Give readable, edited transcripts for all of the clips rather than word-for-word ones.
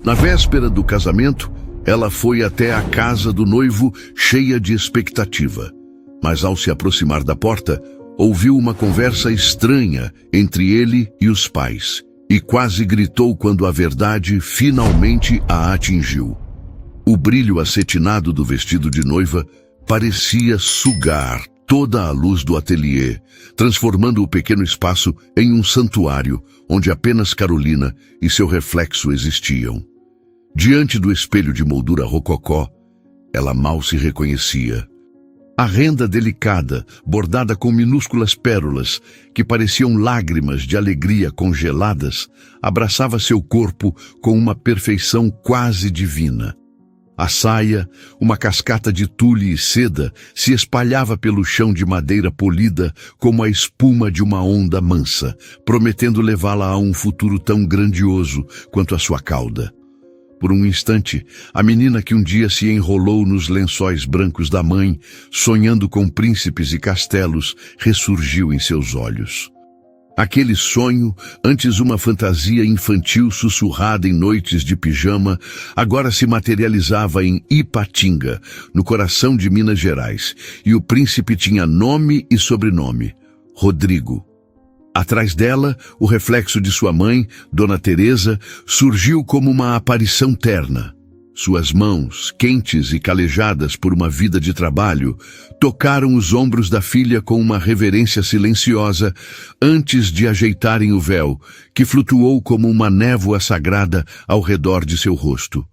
Na véspera do casamento, ela foi até a casa do noivo cheia de expectativa. Mas ao se aproximar da porta, ouviu uma conversa estranha entre ele e os pais, e quase gritou quando a verdade finalmente a atingiu. O brilho acetinado do vestido de noiva parecia sugar toda a luz do ateliê, transformando o pequeno espaço em um santuário onde apenas Carolina e seu reflexo existiam. Diante do espelho de moldura rococó, ela mal se reconhecia. A renda delicada, bordada com minúsculas pérolas, que pareciam lágrimas de alegria congeladas, abraçava seu corpo com uma perfeição quase divina. A saia, uma cascata de tule e seda, se espalhava pelo chão de madeira polida como a espuma de uma onda mansa, prometendo levá-la a um futuro tão grandioso quanto a sua cauda. Por um instante, a menina que um dia se enrolou nos lençóis brancos da mãe, sonhando com príncipes e castelos, ressurgiu em seus olhos. Aquele sonho, antes uma fantasia infantil sussurrada em noites de pijama, agora se materializava em Ipatinga, no coração de Minas Gerais, e o príncipe tinha nome e sobrenome: Rodrigo. Atrás dela, o reflexo de sua mãe, Dona Teresa, surgiu como uma aparição terna. Suas mãos, quentes e calejadas por uma vida de trabalho, tocaram os ombros da filha com uma reverência silenciosa antes de ajeitarem o véu, que flutuou como uma névoa sagrada ao redor de seu rosto.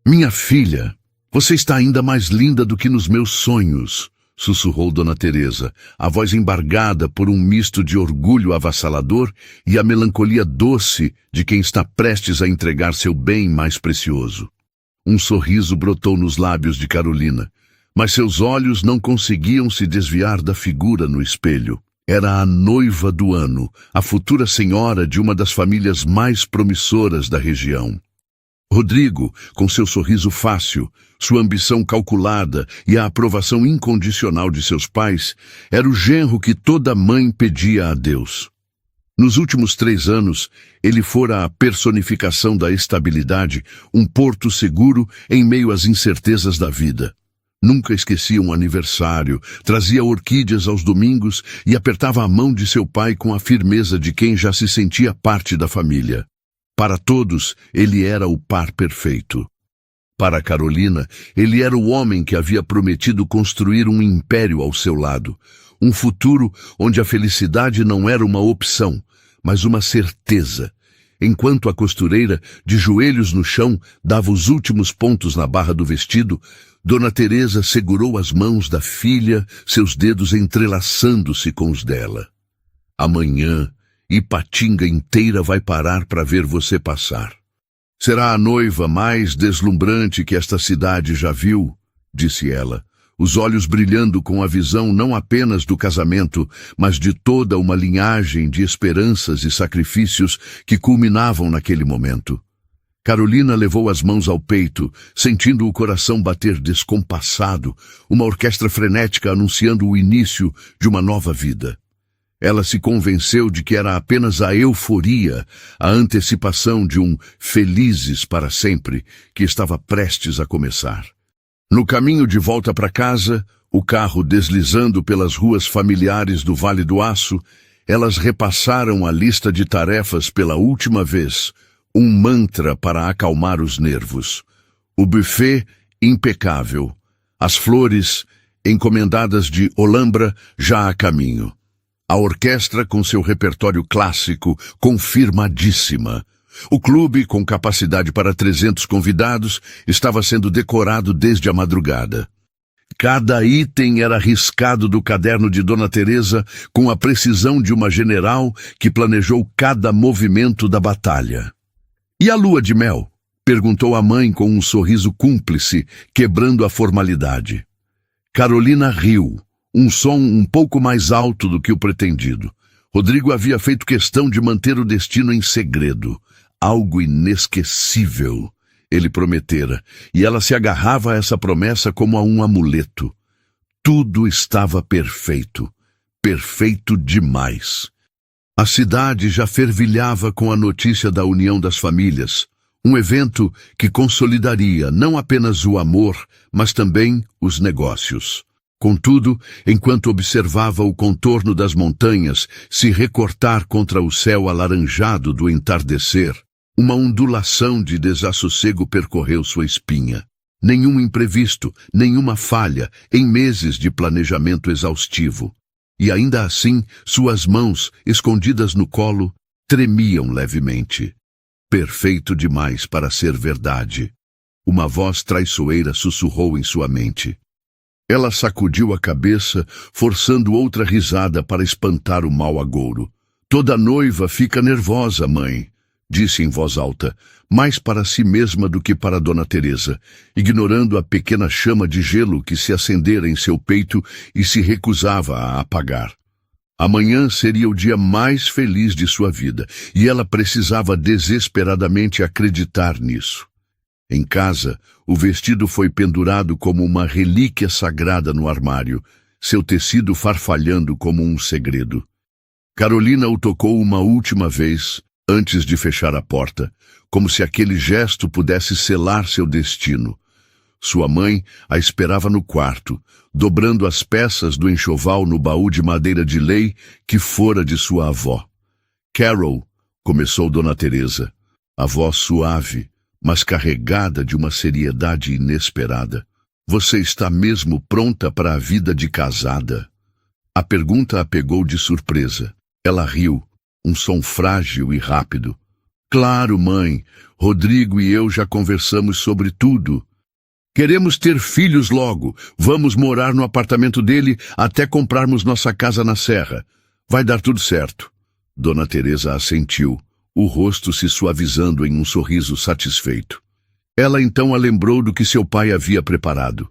"Minha filha, você está ainda mais linda do que nos meus sonhos", sussurrou Dona Teresa, a voz embargada por um misto de orgulho avassalador e a melancolia doce de quem está prestes a entregar seu bem mais precioso. Um sorriso brotou nos lábios de Carolina, mas seus olhos não conseguiam se desviar da figura no espelho. Era a noiva do ano, a futura senhora de uma das famílias mais promissoras da região. Rodrigo, com seu sorriso fácil, sua ambição calculada e a aprovação incondicional de seus pais, era o genro que toda mãe pedia a Deus. Nos últimos 3 anos, ele fora a personificação da estabilidade, um porto seguro em meio às incertezas da vida. Nunca esquecia um aniversário, trazia orquídeas aos domingos e apertava a mão de seu pai com a firmeza de quem já se sentia parte da família. Para todos, ele era o par perfeito. Para Carolina, ele era o homem que havia prometido construir um império ao seu lado, um futuro onde a felicidade não era uma opção, mas uma certeza. Enquanto a costureira, de joelhos no chão, dava os últimos pontos na barra do vestido, Dona Teresa segurou as mãos da filha, seus dedos entrelaçando-se com os dela. "Amanhã, Ipatinga inteira vai parar para ver você passar. Será a noiva mais deslumbrante que esta cidade já viu", disse ela, os olhos brilhando com a visão não apenas do casamento, mas de toda uma linhagem de esperanças e sacrifícios que culminavam naquele momento. Carolina levou as mãos ao peito, sentindo o coração bater descompassado, uma orquestra frenética anunciando o início de uma nova vida. Ela se convenceu de que era apenas a euforia, a antecipação de um felizes para sempre que estava prestes a começar. No caminho de volta para casa, o carro deslizando pelas ruas familiares do Vale do Aço, elas repassaram a lista de tarefas pela última vez, um mantra para acalmar os nervos. O buffet impecável, as flores encomendadas de Olambra já a caminho. A orquestra com seu repertório clássico confirmadíssima. O clube, com capacidade para 300 convidados, estava sendo decorado desde a madrugada. Cada item era riscado do caderno de Dona Teresa com a precisão de uma general que planejou cada movimento da batalha. "E a lua de mel?", perguntou a mãe com um sorriso cúmplice, quebrando a formalidade. Carolina riu, um som um pouco mais alto do que o pretendido. Rodrigo havia feito questão de manter o destino em segredo. Algo inesquecível, ele prometera, e ela se agarrava a essa promessa como a um amuleto. Tudo estava perfeito, perfeito demais. A cidade já fervilhava com a notícia da união das famílias. Um evento que consolidaria não apenas o amor, mas também os negócios. Contudo, enquanto observava o contorno das montanhas se recortar contra o céu alaranjado do entardecer, uma ondulação de desassossego percorreu sua espinha. Nenhum imprevisto, nenhuma falha, em meses de planejamento exaustivo. E ainda assim, suas mãos, escondidas no colo, tremiam levemente. Perfeito demais para ser verdade. Uma voz traiçoeira sussurrou em sua mente. Ela sacudiu a cabeça, forçando outra risada para espantar o mau agouro. Toda noiva fica nervosa, mãe, disse em voz alta, mais para si mesma do que para Dona Teresa, ignorando a pequena chama de gelo que se acendera em seu peito e se recusava a apagar. Amanhã seria o dia mais feliz de sua vida, e ela precisava desesperadamente acreditar nisso. Em casa, o vestido foi pendurado como uma relíquia sagrada no armário, seu tecido farfalhando como um segredo. Carolina o tocou uma última vez, antes de fechar a porta, como se aquele gesto pudesse selar seu destino. Sua mãe a esperava no quarto, dobrando as peças do enxoval no baú de madeira de lei que fora de sua avó. Carol, começou Dona Teresa, a voz suave, mas carregada de uma seriedade inesperada. Você está mesmo pronta para a vida de casada? A pergunta a pegou de surpresa. Ela riu, um som frágil e rápido. Claro, mãe, Rodrigo e eu já conversamos sobre tudo. Queremos ter filhos logo. Vamos morar no apartamento dele até comprarmos nossa casa na serra. Vai dar tudo certo. Dona Teresa assentiu, o rosto se suavizando em um sorriso satisfeito. Ela então a lembrou do que seu pai havia preparado.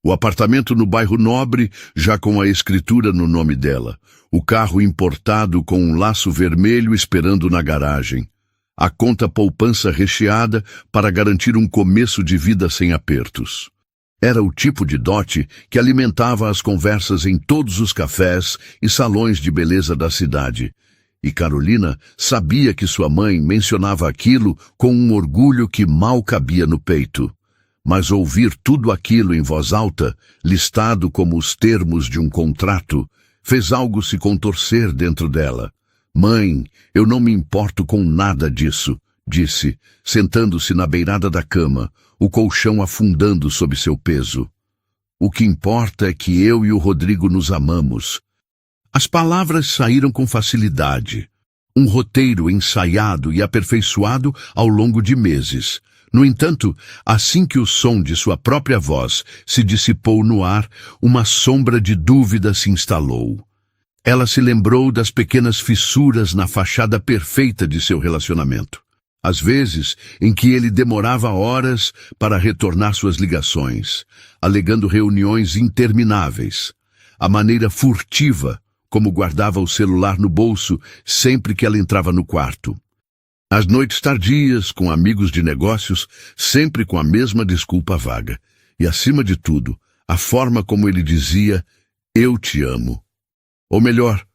O apartamento no bairro Nobre, já com a escritura no nome dela. O carro importado com um laço vermelho esperando na garagem. A conta poupança recheada para garantir um começo de vida sem apertos. Era o tipo de dote que alimentava as conversas em todos os cafés e salões de beleza da cidade. E Carolina sabia que sua mãe mencionava aquilo com um orgulho que mal cabia no peito. Mas ouvir tudo aquilo em voz alta, listado como os termos de um contrato, fez algo se contorcer dentro dela. Mãe, eu não me importo com nada disso, disse, sentando-se na beirada da cama, o colchão afundando sob seu peso. O que importa é que eu e o Rodrigo nos amamos. As palavras saíram com facilidade. Um roteiro ensaiado e aperfeiçoado ao longo de meses. No entanto, assim que o som de sua própria voz se dissipou no ar, uma sombra de dúvida se instalou. Ela se lembrou das pequenas fissuras na fachada perfeita de seu relacionamento. Às vezes, em que ele demorava horas para retornar suas ligações, alegando reuniões intermináveis. A maneira furtiva como guardava o celular no bolso sempre que ela entrava no quarto. As noites tardias, com amigos de negócios, sempre com a mesma desculpa vaga. E, acima de tudo, a forma como ele dizia, eu te amo. Ou melhor,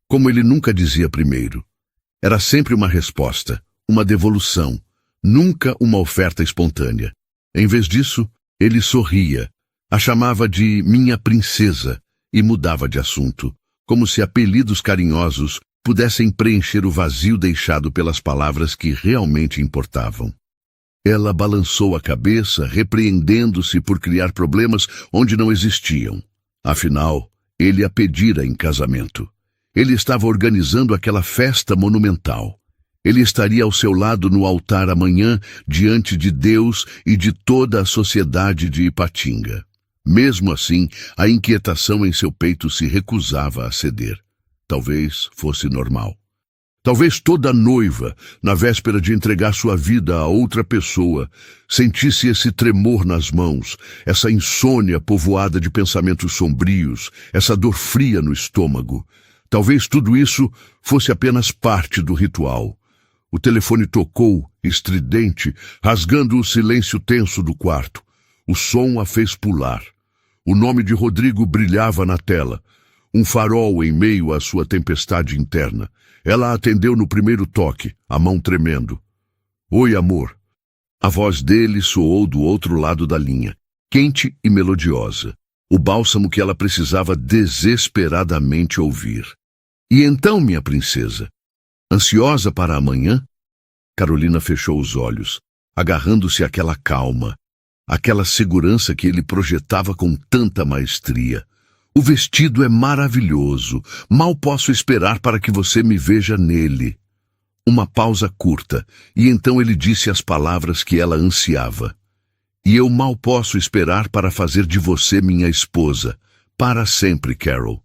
como ele nunca dizia primeiro. Era sempre uma resposta, uma devolução, nunca uma oferta espontânea. Em vez disso, ele sorria, a chamava de minha princesa e mudava de assunto, como se apelidos carinhosos pudessem preencher o vazio deixado pelas palavras que realmente importavam. Ela balançou a cabeça, repreendendo-se por criar problemas onde não existiam. Afinal, ele a pedira em casamento. Ele estava organizando aquela festa monumental. Ele estaria ao seu lado no altar amanhã, diante de Deus e de toda a sociedade de Ipatinga. Mesmo assim, a inquietação em seu peito se recusava a ceder. Talvez fosse normal. Talvez toda noiva, na véspera de entregar sua vida a outra pessoa, sentisse esse tremor nas mãos, essa insônia povoada de pensamentos sombrios, essa dor fria no estômago. Talvez tudo isso fosse apenas parte do ritual. O telefone tocou, estridente, rasgando o silêncio tenso do quarto. O som a fez pular. O nome de Rodrigo brilhava na tela, um farol em meio à sua tempestade interna. Ela atendeu no primeiro toque, a mão tremendo. Oi, amor. A voz dele soou do outro lado da linha, quente e melodiosa, o bálsamo que ela precisava desesperadamente ouvir. E então, minha princesa, ansiosa para amanhã? Carolina fechou os olhos, agarrando-se àquela calma, aquela segurança que ele projetava com tanta maestria. O vestido é maravilhoso, mal posso esperar para que você me veja nele. Uma pausa curta, e então ele disse as palavras que ela ansiava. E eu mal posso esperar para fazer de você minha esposa, para sempre, Carol.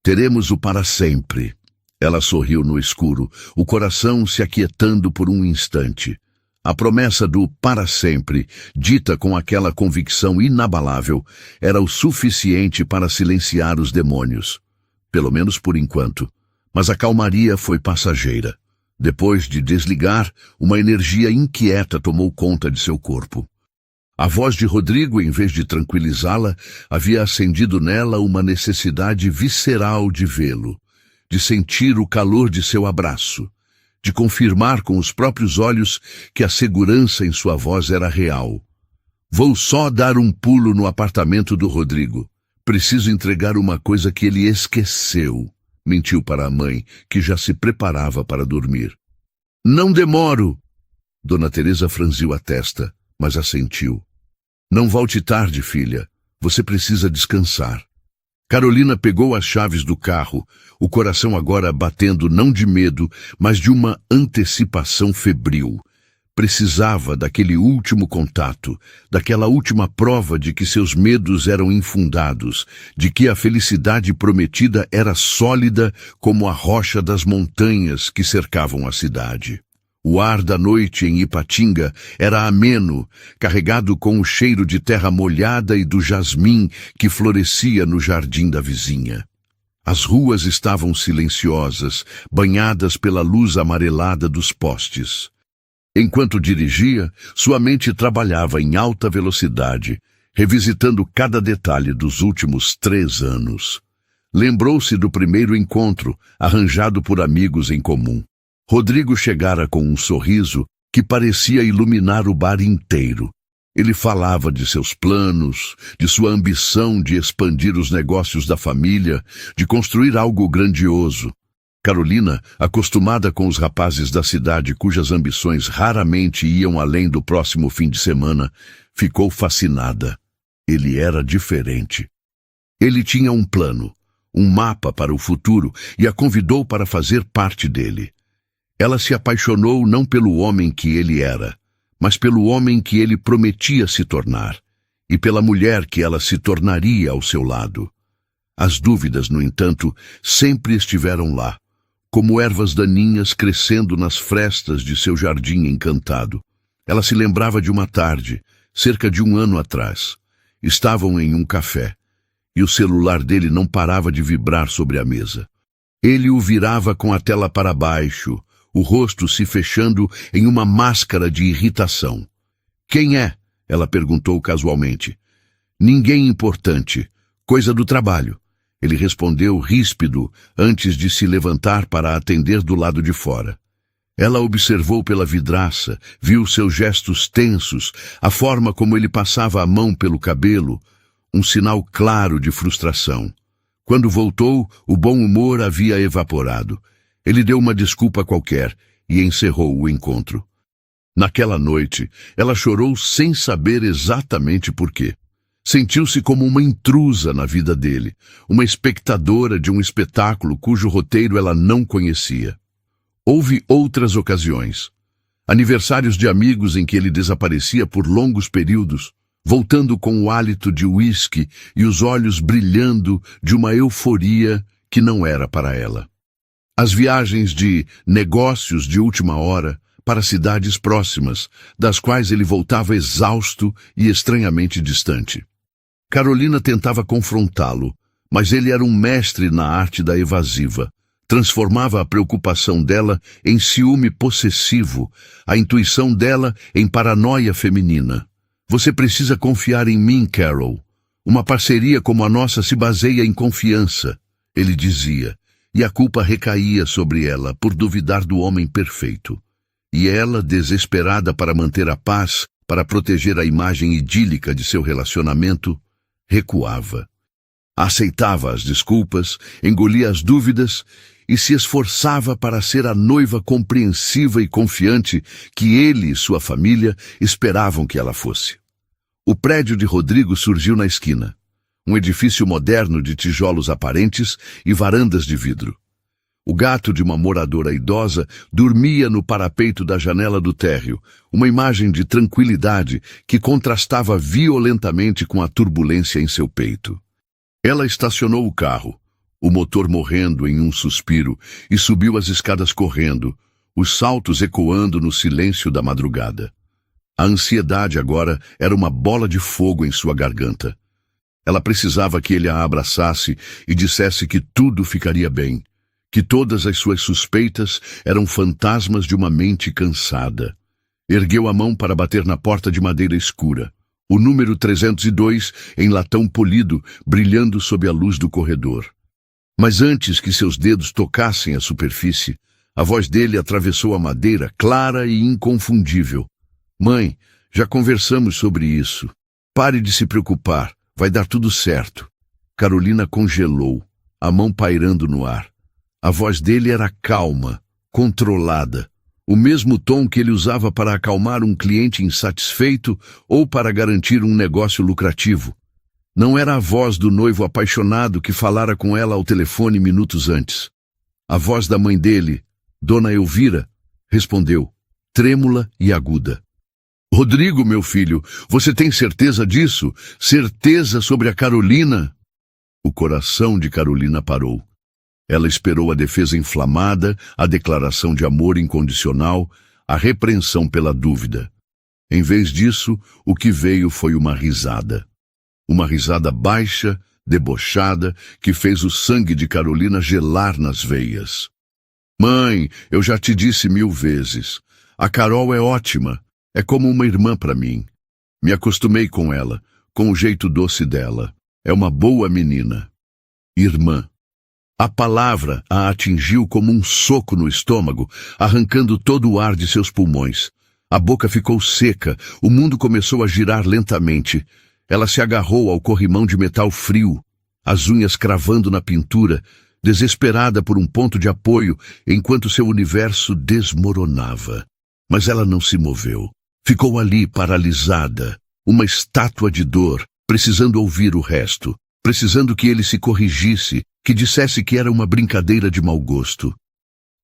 Teremos o para sempre. Ela sorriu no escuro, o coração se aquietando por um instante. A promessa do para sempre, dita com aquela convicção inabalável, era o suficiente para silenciar os demônios. Pelo menos por enquanto. Mas a calmaria foi passageira. Depois de desligar, uma energia inquieta tomou conta de seu corpo. A voz de Rodrigo, em vez de tranquilizá-la, havia acendido nela uma necessidade visceral de vê-lo, de sentir o calor de seu abraço, de confirmar com os próprios olhos que a segurança em sua voz era real. Vou só dar um pulo no apartamento do Rodrigo. Preciso entregar uma coisa que ele esqueceu, mentiu para a mãe, que já se preparava para dormir. Não demoro! Dona Teresa franziu a testa, mas assentiu. Não volte tarde, filha. Você precisa descansar. Carolina pegou as chaves do carro, o coração agora batendo não de medo, mas de uma antecipação febril. Precisava daquele último contato, daquela última prova de que seus medos eram infundados, de que a felicidade prometida era sólida como a rocha das montanhas que cercavam a cidade. O ar da noite em Ipatinga era ameno, carregado com o cheiro de terra molhada e do jasmim que florescia no jardim da vizinha. As ruas estavam silenciosas, banhadas pela luz amarelada dos postes. Enquanto dirigia, sua mente trabalhava em alta velocidade, revisitando cada detalhe dos últimos 3 anos. Lembrou-se do primeiro encontro, arranjado por amigos em comum. Rodrigo chegara com um sorriso que parecia iluminar o bar inteiro. Ele falava de seus planos, de sua ambição de expandir os negócios da família, de construir algo grandioso. Carolina, acostumada com os rapazes da cidade cujas ambições raramente iam além do próximo fim de semana, ficou fascinada. Ele era diferente. Ele tinha um plano, um mapa para o futuro e a convidou para fazer parte dele. Ela se apaixonou não pelo homem que ele era, mas pelo homem que ele prometia se tornar, e pela mulher que ela se tornaria ao seu lado. As dúvidas, no entanto, sempre estiveram lá, como ervas daninhas crescendo nas frestas de seu jardim encantado. Ela se lembrava de uma tarde, cerca de 1 ano atrás. Estavam em um café, e o celular dele não parava de vibrar sobre a mesa. Ele o virava com a tela para baixo, o rosto se fechando em uma máscara de irritação. Quem é? Ela perguntou casualmente. Ninguém importante. Coisa do trabalho. Ele respondeu ríspido antes de se levantar para atender do lado de fora. Ela observou pela vidraça, viu seus gestos tensos, a forma como ele passava a mão pelo cabelo, um sinal claro de frustração. Quando voltou, o bom humor havia evaporado. Ele deu uma desculpa qualquer e encerrou o encontro. Naquela noite, ela chorou sem saber exatamente por quê. Sentiu-se como uma intrusa na vida dele, uma espectadora de um espetáculo cujo roteiro ela não conhecia. Houve outras ocasiões. Aniversários de amigos em que ele desaparecia por longos períodos, voltando com o hálito de uísque e os olhos brilhando de uma euforia que não era para ela. As viagens de negócios de última hora para cidades próximas, das quais ele voltava exausto e estranhamente distante. Carolina tentava confrontá-lo, mas ele era um mestre na arte da evasiva. Transformava a preocupação dela em ciúme possessivo, a intuição dela em paranoia feminina. Você precisa confiar em mim, Carol. Uma parceria como a nossa se baseia em confiança, ele dizia. E a culpa recaía sobre ela por duvidar do homem perfeito. E ela, desesperada para manter a paz, para proteger a imagem idílica de seu relacionamento, recuava. Aceitava as desculpas, engolia as dúvidas e se esforçava para ser a noiva compreensiva e confiante que ele e sua família esperavam que ela fosse. O prédio de Rodrigo surgiu na esquina, um edifício moderno de tijolos aparentes e varandas de vidro. O gato de uma moradora idosa dormia no parapeito da janela do térreo, uma imagem de tranquilidade que contrastava violentamente com a turbulência em seu peito. Ela estacionou o carro, o motor morrendo em um suspiro, e subiu as escadas correndo, os saltos ecoando no silêncio da madrugada. A ansiedade agora era uma bola de fogo em sua garganta. Ela precisava que ele a abraçasse e dissesse que tudo ficaria bem, que todas as suas suspeitas eram fantasmas de uma mente cansada. Ergueu a mão para bater na porta de madeira escura, o número 302 em latão polido, brilhando sob a luz do corredor. Mas antes que seus dedos tocassem a superfície, a voz dele atravessou a madeira, clara e inconfundível. Mãe, já conversamos sobre isso. Pare de se preocupar, vai dar tudo certo. Carolina congelou, a mão pairando no ar. A voz dele era calma, controlada, o mesmo tom que ele usava para acalmar um cliente insatisfeito ou para garantir um negócio lucrativo. Não era a voz do noivo apaixonado que falara com ela ao telefone minutos antes. A voz da mãe dele, Dona Elvira, respondeu, trêmula e aguda. Rodrigo, meu filho, você tem certeza disso? Certeza sobre a Carolina? O coração de Carolina parou. Ela esperou a defesa inflamada, a declaração de amor incondicional, a repreensão pela dúvida. Em vez disso, o que veio foi uma risada. Uma risada baixa, debochada, que fez o sangue de Carolina gelar nas veias. Mãe, eu já te disse 1000 vezes. A Carol é ótima. É como uma irmã para mim. Me acostumei com ela, com o jeito doce dela. É uma boa menina. Irmã. A palavra a atingiu como um soco no estômago, arrancando todo o ar de seus pulmões. A boca ficou seca, o mundo começou a girar lentamente. Ela se agarrou ao corrimão de metal frio, as unhas cravando na pintura, desesperada por um ponto de apoio, enquanto seu universo desmoronava. Mas ela não se moveu. Ficou ali paralisada, uma estátua de dor, precisando ouvir o resto, precisando que ele se corrigisse, que dissesse que era uma brincadeira de mau gosto.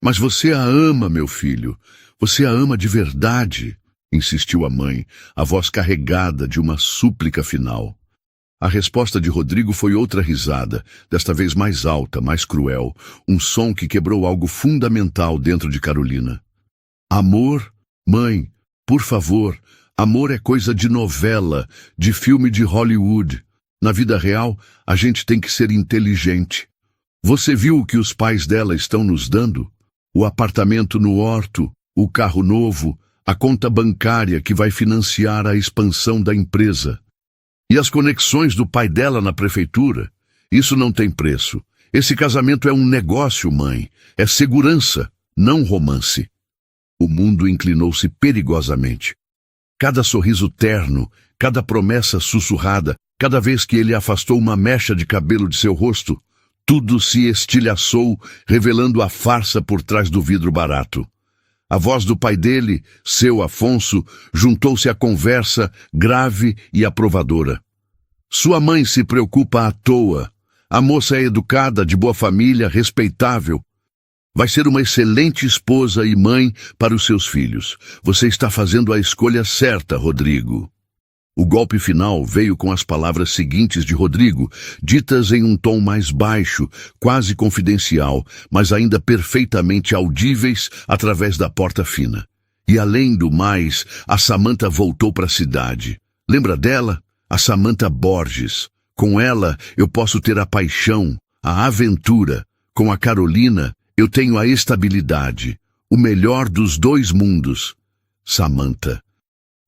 Mas você a ama, meu filho. Você a ama de verdade, insistiu a mãe, a voz carregada de uma súplica final. A resposta de Rodrigo foi outra risada, desta vez mais alta, mais cruel, um som que quebrou algo fundamental dentro de Carolina. Amor, mãe, por favor, amor é coisa de novela, de filme de Hollywood. Na vida real, a gente tem que ser inteligente. Você viu o que os pais dela estão nos dando? O apartamento no Horto, o carro novo, a conta bancária que vai financiar a expansão da empresa. E as conexões do pai dela na prefeitura? Isso não tem preço. Esse casamento é um negócio, mãe. É segurança, não romance. O mundo inclinou-se perigosamente. Cada sorriso terno, cada promessa sussurrada, cada vez que ele afastou uma mecha de cabelo de seu rosto, tudo se estilhaçou, revelando a farsa por trás do vidro barato. A voz do pai dele, seu Afonso, juntou-se à conversa, grave e aprovadora. Sua mãe se preocupa à toa. A moça é educada, de boa família, respeitável. Vai ser uma excelente esposa e mãe para os seus filhos. Você está fazendo a escolha certa, Rodrigo. O golpe final veio com as palavras seguintes de Rodrigo, ditas em um tom mais baixo, quase confidencial, mas ainda perfeitamente audíveis através da porta fina. E além do mais, a Samantha voltou para a cidade. Lembra dela? A Samantha Borges. Com ela, eu posso ter a paixão, a aventura. Com a Carolina, eu tenho a estabilidade, o melhor dos dois mundos. Samantha.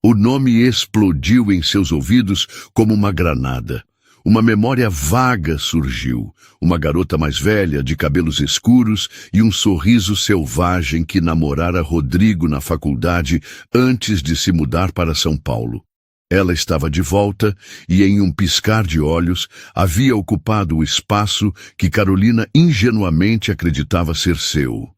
O nome explodiu em seus ouvidos como uma granada. uma memória vaga surgiu. Uma garota mais velha, de cabelos escuros e um sorriso selvagem que namorara Rodrigo na faculdade antes de se mudar para São Paulo. Ela estava de volta e, em um piscar de olhos, havia ocupado o espaço que Carolina ingenuamente acreditava ser seu.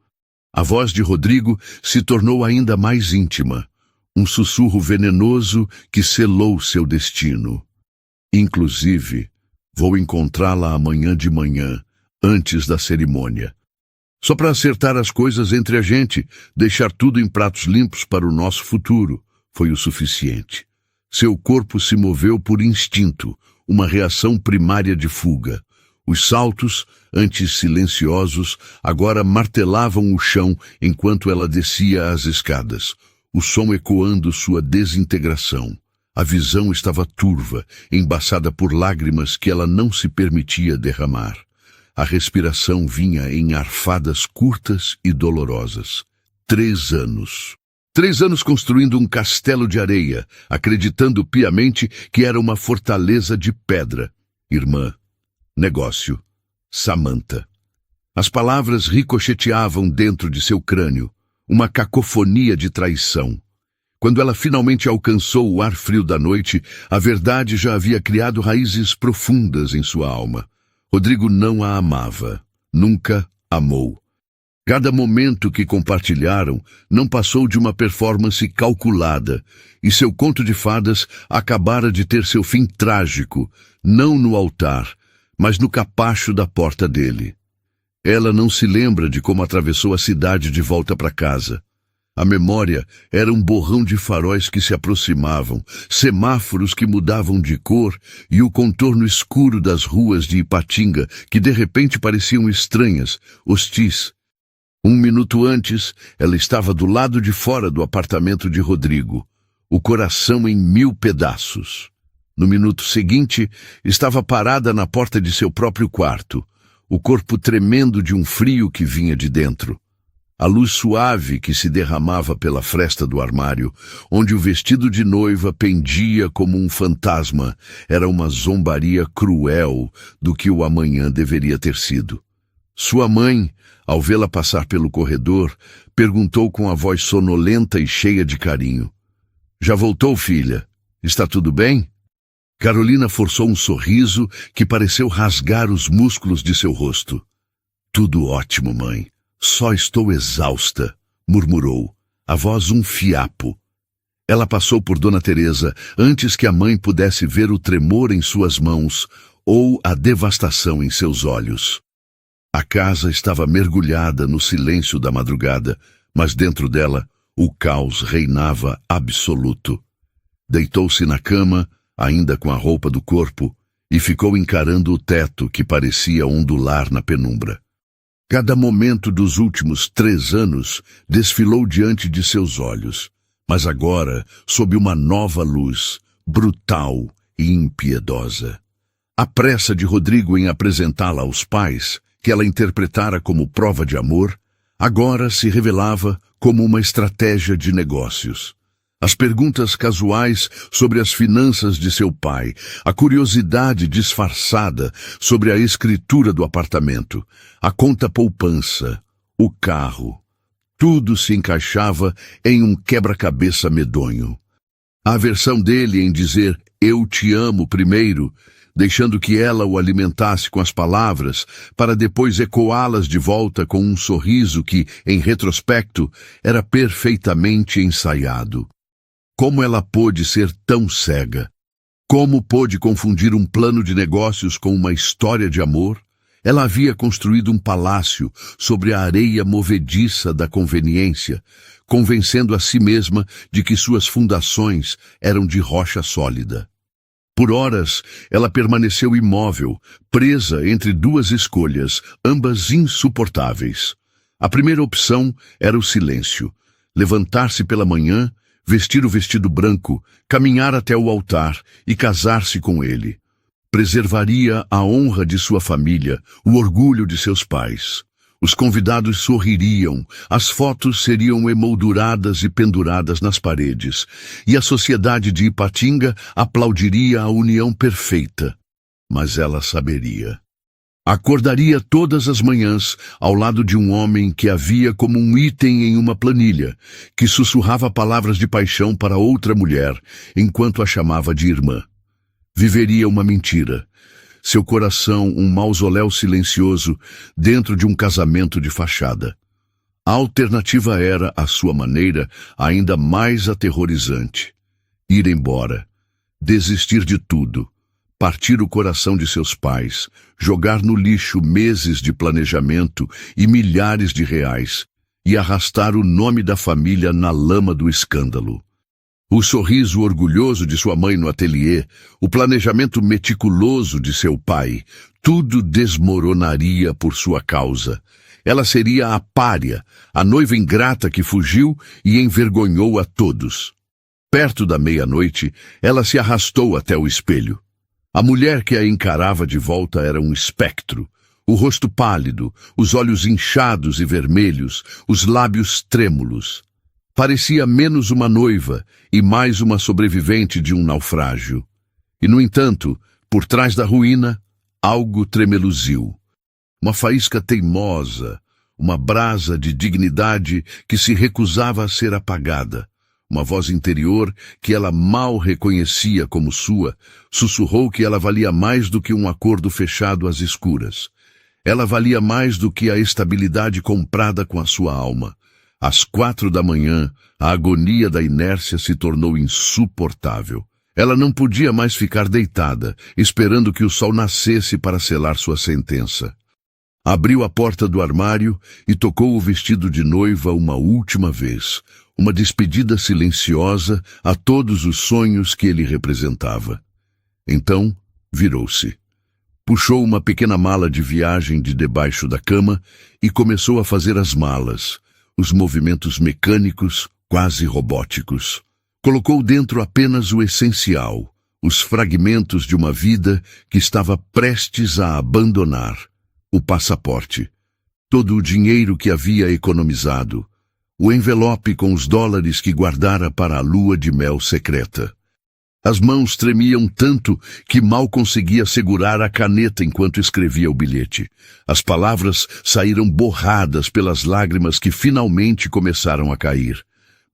A voz de Rodrigo se tornou ainda mais íntima, um sussurro venenoso que selou seu destino. Inclusive, vou encontrá-la amanhã de manhã, antes da cerimônia. Só para acertar as coisas entre a gente, deixar tudo em pratos limpos para o nosso futuro, foi o suficiente. Seu corpo se moveu por instinto, uma reação primária de fuga. Os saltos, antes silenciosos, agora martelavam o chão enquanto ela descia as escadas, o som ecoando sua desintegração. A visão estava turva, embaçada por lágrimas que ela não se permitia derramar. A respiração vinha em arfadas curtas e dolorosas. 3 anos. 3 anos construindo um castelo de areia, acreditando piamente que era uma fortaleza de pedra. Irmã, negócio, Samantha. As palavras ricocheteavam dentro de seu crânio, uma cacofonia de traição. Quando ela finalmente alcançou o ar frio da noite, a verdade já havia criado raízes profundas em sua alma. Rodrigo não a amava, nunca amou. Cada momento que compartilharam não passou de uma performance calculada, e seu conto de fadas acabara de ter seu fim trágico, não no altar, mas no capacho da porta dele. Ela não se lembra de como atravessou a cidade de volta para casa. A memória era um borrão de faróis que se aproximavam, semáforos que mudavam de cor e o contorno escuro das ruas de Ipatinga que de repente pareciam estranhas, hostis. 1 minuto antes, ela estava do lado de fora do apartamento de Rodrigo, o coração em 1000 pedaços. No minuto seguinte, estava parada na porta de seu próprio quarto, o corpo tremendo de um frio que vinha de dentro. A luz suave que se derramava pela fresta do armário, onde o vestido de noiva pendia como um fantasma, era uma zombaria cruel do que o amanhã deveria ter sido. Sua mãe, ao vê-la passar pelo corredor, perguntou com a voz sonolenta e cheia de carinho: "Já voltou, filha? Está tudo bem?" Carolina forçou um sorriso que pareceu rasgar os músculos de seu rosto. "Tudo ótimo, mãe. Só estou exausta", murmurou, a voz um fiapo. Ela passou por Dona Teresa antes que a mãe pudesse ver o tremor em suas mãos ou a devastação em seus olhos. A casa estava mergulhada no silêncio da madrugada, mas dentro dela o caos reinava absoluto. Deitou-se na cama, ainda com a roupa do corpo, e ficou encarando o teto que parecia ondular na penumbra. Cada momento dos últimos 3 anos desfilou diante de seus olhos, mas agora sob uma nova luz, brutal e impiedosa. A pressa de Rodrigo em apresentá-la aos pais, que ela interpretara como prova de amor, agora se revelava como uma estratégia de negócios. As perguntas casuais sobre as finanças de seu pai, a curiosidade disfarçada sobre a escritura do apartamento, a conta poupança, o carro, tudo se encaixava em um quebra-cabeça medonho. A aversão dele em dizer "eu te amo" primeiro, deixando que ela o alimentasse com as palavras, para depois ecoá-las de volta com um sorriso que, em retrospecto, era perfeitamente ensaiado. Como ela pôde ser tão cega? Como pôde confundir um plano de negócios com uma história de amor? Ela havia construído um palácio sobre a areia movediça da conveniência, convencendo a si mesma de que suas fundações eram de rocha sólida. Por horas, ela permaneceu imóvel, presa entre 2 escolhas, ambas insuportáveis. A primeira opção era o silêncio. Levantar-se pela manhã, vestir o vestido branco, caminhar até o altar e casar-se com ele. Preservaria a honra de sua família, o orgulho de seus pais. Os convidados sorririam, as fotos seriam emolduradas e penduradas nas paredes, e a sociedade de Ipatinga aplaudiria a união perfeita. mas ela saberia. Acordaria todas as manhãs ao lado de um homem que a via como um item em uma planilha, que sussurrava palavras de paixão para outra mulher, enquanto a chamava de irmã. Viveria uma mentira. Seu coração um mausoléu silencioso dentro de um casamento de fachada. A alternativa era, à sua maneira, ainda mais aterrorizante. Ir embora. Desistir de tudo. Partir o coração de seus pais, jogar no lixo meses de planejamento e milhares de reais, e arrastar o nome da família na lama do escândalo. O sorriso orgulhoso de sua mãe no ateliê, o planejamento meticuloso de seu pai, tudo desmoronaria por sua causa. Ela seria a pária, a noiva ingrata que fugiu e envergonhou a todos. Perto da meia-noite, ela se arrastou até o espelho. A mulher que a encarava de volta era um espectro. O rosto pálido, os olhos inchados e vermelhos, os lábios trêmulos. Parecia menos uma noiva e mais uma sobrevivente de um naufrágio. E, no entanto, por trás da ruína, algo tremeluziu. Uma faísca teimosa, uma brasa de dignidade que se recusava a ser apagada. Uma voz interior que ela mal reconhecia como sua, sussurrou que ela valia mais do que um acordo fechado às escuras. Ela valia mais do que a estabilidade comprada com a sua alma. Às 4 da manhã, a agonia da inércia se tornou insuportável. Ela não podia mais ficar deitada, esperando que o sol nascesse para selar sua sentença. Abriu a porta do armário e tocou o vestido de noiva uma última vez, uma despedida silenciosa a todos os sonhos que ele representava. Então, virou-se. Puxou uma pequena mala de viagem de debaixo da cama e começou a fazer as malas, os movimentos mecânicos, quase robóticos. Colocou dentro apenas o essencial, os fragmentos de uma vida que estava prestes a abandonar. O passaporte, todo o dinheiro que havia economizado, o envelope com os dólares que guardara para a lua de mel secreta. As mãos tremiam tanto que mal conseguia segurar a caneta enquanto escrevia o bilhete. As palavras saíram borradas pelas lágrimas que finalmente começaram a cair.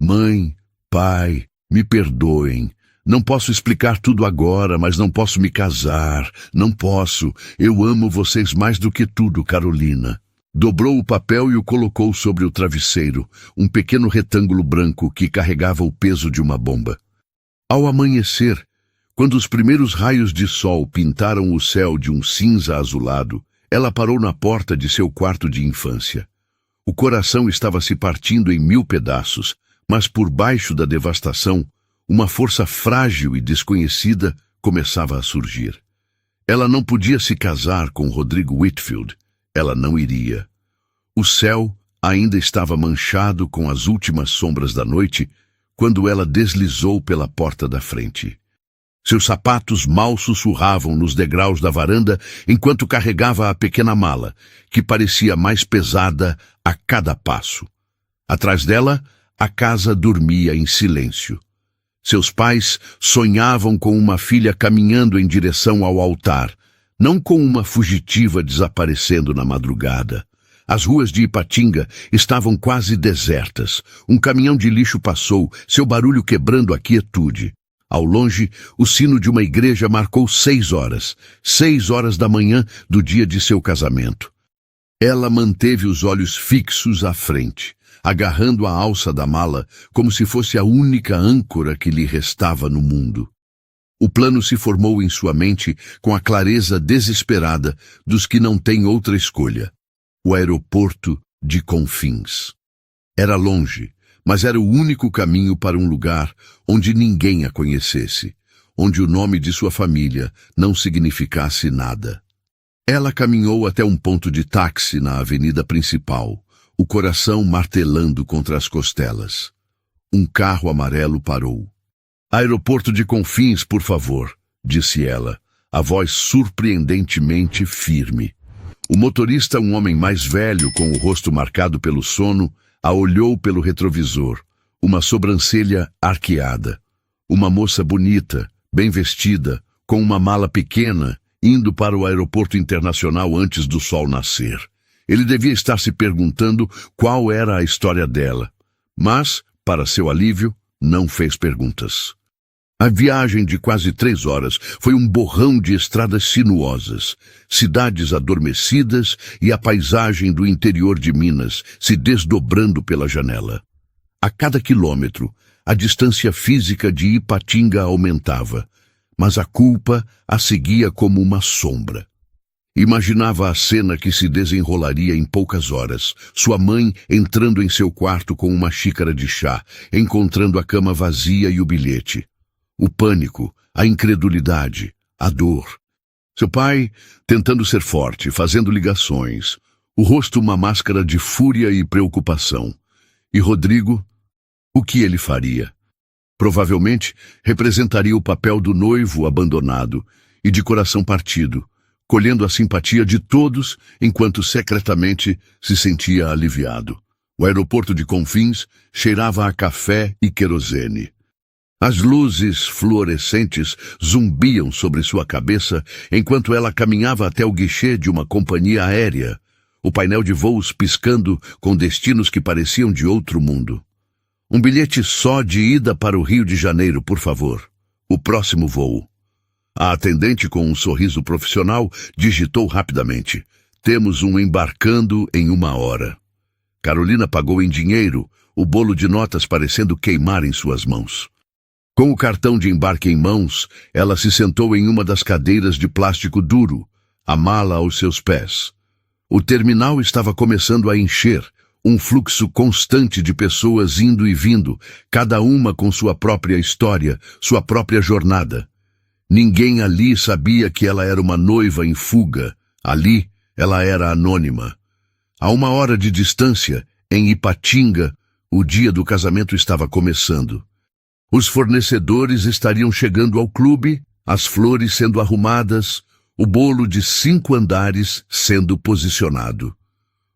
Mãe, pai, me perdoem. Não posso explicar tudo agora, mas não posso me casar. Não posso. Eu amo vocês mais do que tudo, Carolina. Dobrou o papel e o colocou sobre o travesseiro, um pequeno retângulo branco que carregava o peso de uma bomba. Ao amanhecer, quando os primeiros raios de sol pintaram o céu de um cinza azulado, ela parou na porta de seu quarto de infância. O coração estava se partindo em 1000 pedaços, mas por baixo da devastação, uma força frágil e desconhecida começava a surgir. Ela não podia se casar com Rodrigo Whitfield. Ela não iria. O céu ainda estava manchado com as últimas sombras da noite quando ela deslizou pela porta da frente. Seus sapatos mal sussurravam nos degraus da varanda enquanto carregava a pequena mala, que parecia mais pesada a cada passo. Atrás dela, a casa dormia em silêncio. Seus pais sonhavam com uma filha caminhando em direção ao altar, não com uma fugitiva desaparecendo na madrugada. As ruas de Ipatinga estavam quase desertas. Um caminhão de lixo passou, seu barulho quebrando a quietude. Ao longe, o sino de uma igreja marcou 6 horas. 6 horas da manhã do dia de seu casamento. Ela manteve os olhos fixos à frente, agarrando a alça da mala como se fosse a única âncora que lhe restava no mundo. O plano se formou em sua mente com a clareza desesperada dos que não têm outra escolha. O aeroporto de Confins. Era longe, mas era o único caminho para um lugar onde ninguém a conhecesse, onde o nome de sua família não significasse nada. Ela caminhou até um ponto de táxi na avenida principal, o coração martelando contra as costelas. Um carro amarelo parou. "Aeroporto de Confins, por favor", disse ela, a voz surpreendentemente firme. O motorista, um homem mais velho, com o rosto marcado pelo sono, a olhou pelo retrovisor, uma sobrancelha arqueada. Uma moça bonita, bem vestida, com uma mala pequena indo para o aeroporto internacional antes do sol nascer. Ele devia estar se perguntando qual era a história dela, mas, para seu alívio, não fez perguntas. A viagem de quase 3 horas foi um borrão de estradas sinuosas, cidades adormecidas e a paisagem do interior de Minas se desdobrando pela janela. A cada quilômetro, a distância física de Ipatinga aumentava, mas a culpa a seguia como uma sombra. Imaginava a cena que se desenrolaria em poucas horas, sua mãe entrando em seu quarto com uma xícara de chá, encontrando a cama vazia e o bilhete. O pânico, a incredulidade, a dor. Seu pai tentando ser forte, fazendo ligações, o rosto uma máscara de fúria e preocupação. E Rodrigo, o que ele faria? Provavelmente representaria o papel do noivo abandonado e de coração partido, colhendo a simpatia de todos enquanto secretamente se sentia aliviado. O aeroporto de Confins cheirava a café e querosene. As luzes fluorescentes zumbiam sobre sua cabeça enquanto ela caminhava até o guichê de uma companhia aérea, o painel de voos piscando com destinos que pareciam de outro mundo. Um bilhete só de ida para o Rio de Janeiro, por favor. O próximo voo. A atendente, com um sorriso profissional, digitou rapidamente. Temos um embarcando em 1 hora. Carolina pagou em dinheiro, o bolo de notas parecendo queimar em suas mãos. Com o cartão de embarque em mãos, ela se sentou em uma das cadeiras de plástico duro, a mala aos seus pés. O terminal estava começando a encher, um fluxo constante de pessoas indo e vindo, cada uma com sua própria história, sua própria jornada. Ninguém ali sabia que ela era uma noiva em fuga. Ali, ela era anônima. A 1 hora de distância, em Ipatinga, o dia do casamento estava começando. Os fornecedores estariam chegando ao clube, as flores sendo arrumadas, o bolo de 5 andares sendo posicionado.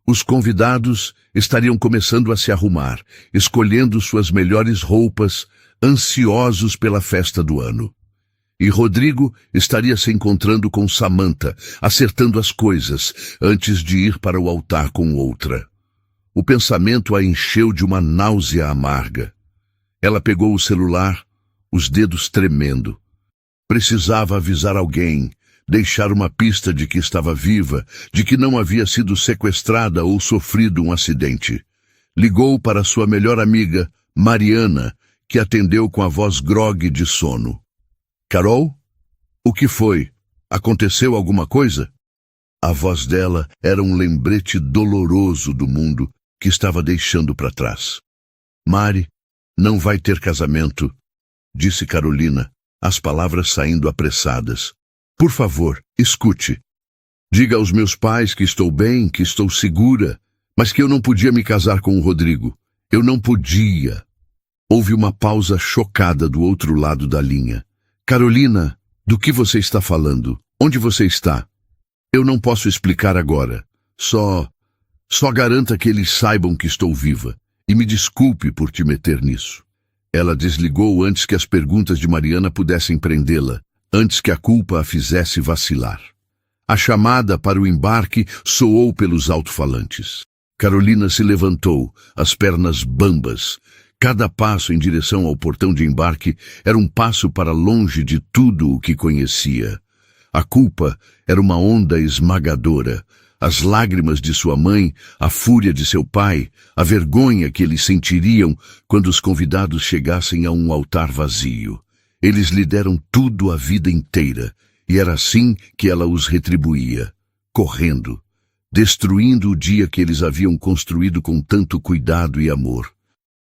Os convidados estariam começando a se arrumar, escolhendo suas melhores roupas, ansiosos pela festa do ano. E Rodrigo estaria se encontrando com Samantha, acertando as coisas, antes de ir para o altar com outra. O pensamento a encheu de uma náusea amarga. Ela pegou o celular, os dedos tremendo. Precisava avisar alguém, deixar uma pista de que estava viva, de que não havia sido sequestrada ou sofrido um acidente. Ligou para sua melhor amiga, Mariana, que atendeu com a voz grogue de sono. Carol? O que foi? Aconteceu alguma coisa? A voz dela era um lembrete doloroso do mundo que estava deixando para trás. Mari, não vai ter casamento, disse Carolina, as palavras saindo apressadas. Por favor, escute. Diga aos meus pais que estou bem, que estou segura, mas que eu não podia me casar com o Rodrigo. Eu não podia. Houve uma pausa chocada do outro lado da linha. Carolina, do que você está falando? Onde você está? Eu não posso explicar agora. Só garanta que eles saibam que estou viva. E me desculpe por te meter nisso. Ela desligou antes que as perguntas de Mariana pudessem prendê-la, antes que a culpa a fizesse vacilar. A chamada para o embarque soou pelos alto-falantes. Carolina se levantou, as pernas bambas. Cada passo em direção ao portão de embarque era um passo para longe de tudo o que conhecia. A culpa era uma onda esmagadora. As lágrimas de sua mãe, a fúria de seu pai, a vergonha que eles sentiriam quando os convidados chegassem a um altar vazio. Eles lhe deram tudo a vida inteira, e era assim que ela os retribuía, correndo, destruindo o dia que eles haviam construído com tanto cuidado e amor.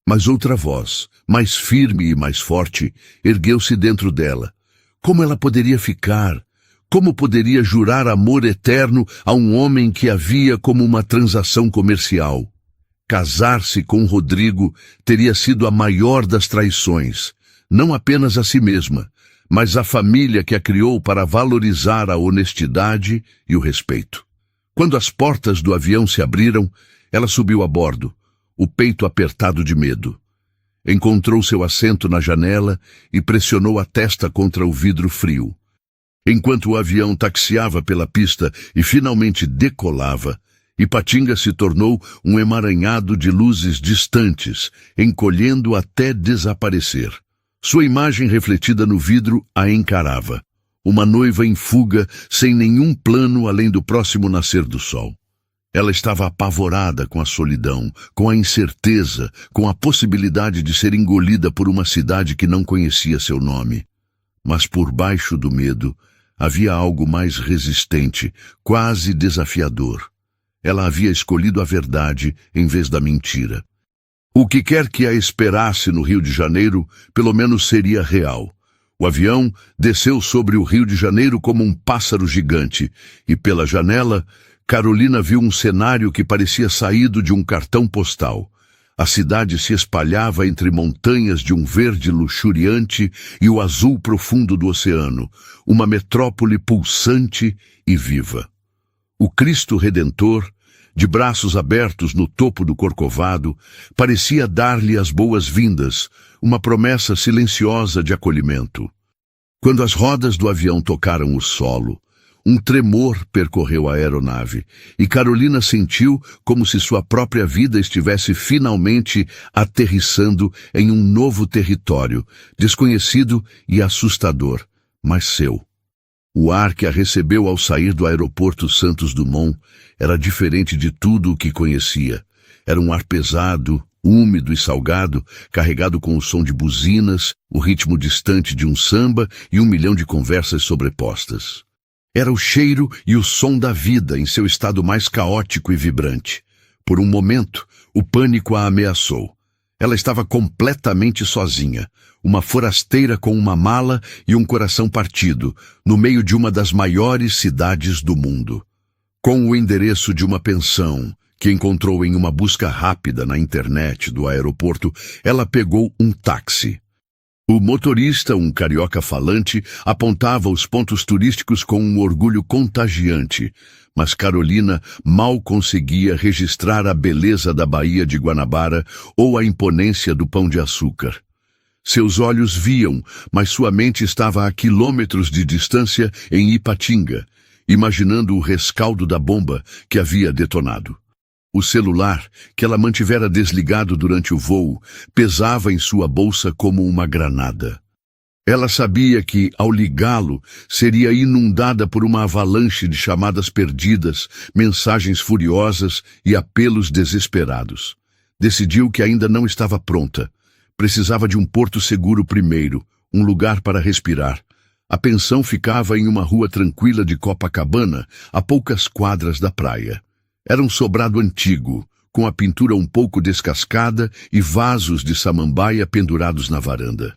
Mas outra voz, mais firme e mais forte, ergueu-se dentro dela. Como ela poderia ficar? Como poderia jurar amor eterno a um homem que a via como uma transação comercial? Casar-se com Rodrigo teria sido a maior das traições, não apenas a si mesma, mas a família que a criou para valorizar a honestidade e o respeito. Quando as portas do avião se abriram, ela subiu a bordo, o peito apertado de medo. Encontrou seu assento na janela e pressionou a testa contra o vidro frio. Enquanto o avião taxiava pela pista e finalmente decolava, Ipatinga se tornou um emaranhado de luzes distantes, encolhendo até desaparecer. Sua imagem refletida no vidro a encarava. Uma noiva em fuga, sem nenhum plano além do próximo nascer do sol. Ela estava apavorada com a solidão, com a incerteza, com a possibilidade de ser engolida por uma cidade que não conhecia seu nome. Mas por baixo do medo, havia algo mais resistente, quase desafiador. Ela havia escolhido a verdade em vez da mentira. O que quer que a esperasse no Rio de Janeiro, pelo menos seria real. O avião desceu sobre o Rio de Janeiro como um pássaro gigante, e pela janela, Carolina viu um cenário que parecia saído de um cartão postal. A cidade se espalhava entre montanhas de um verde luxuriante e o azul profundo do oceano, uma metrópole pulsante e viva. O Cristo Redentor, de braços abertos no topo do Corcovado, parecia dar-lhe as boas-vindas, uma promessa silenciosa de acolhimento. Quando as rodas do avião tocaram o solo, um tremor percorreu a aeronave, e Carolina sentiu como se sua própria vida estivesse finalmente aterrissando em um novo território, desconhecido e assustador, mas seu. O ar que a recebeu ao sair do aeroporto Santos Dumont era diferente de tudo o que conhecia. Era um ar pesado, úmido e salgado, carregado com o som de buzinas, o ritmo distante de um samba e 1 milhão de conversas sobrepostas. Era o cheiro e o som da vida em seu estado mais caótico e vibrante. Por um momento, o pânico a ameaçou. Ela estava completamente sozinha, uma forasteira com uma mala e um coração partido, no meio de uma das maiores cidades do mundo. Com o endereço de uma pensão, que encontrou em uma busca rápida na internet do aeroporto, ela pegou um táxi. O motorista, um carioca falante, apontava os pontos turísticos com um orgulho contagiante, mas Carolina mal conseguia registrar a beleza da Baía de Guanabara ou a imponência do Pão de Açúcar. Seus olhos viam, mas sua mente estava a quilômetros de distância em Ipatinga, imaginando o rescaldo da bomba que havia detonado. O celular, que ela mantivera desligado durante o voo, pesava em sua bolsa como uma granada. Ela sabia que, ao ligá-lo, seria inundada por uma avalanche de chamadas perdidas, mensagens furiosas e apelos desesperados. Decidiu que ainda não estava pronta. Precisava de um porto seguro primeiro, um lugar para respirar. A pensão ficava em uma rua tranquila de Copacabana, a poucas quadras da praia. Era um sobrado antigo, com a pintura um pouco descascada e vasos de samambaia pendurados na varanda.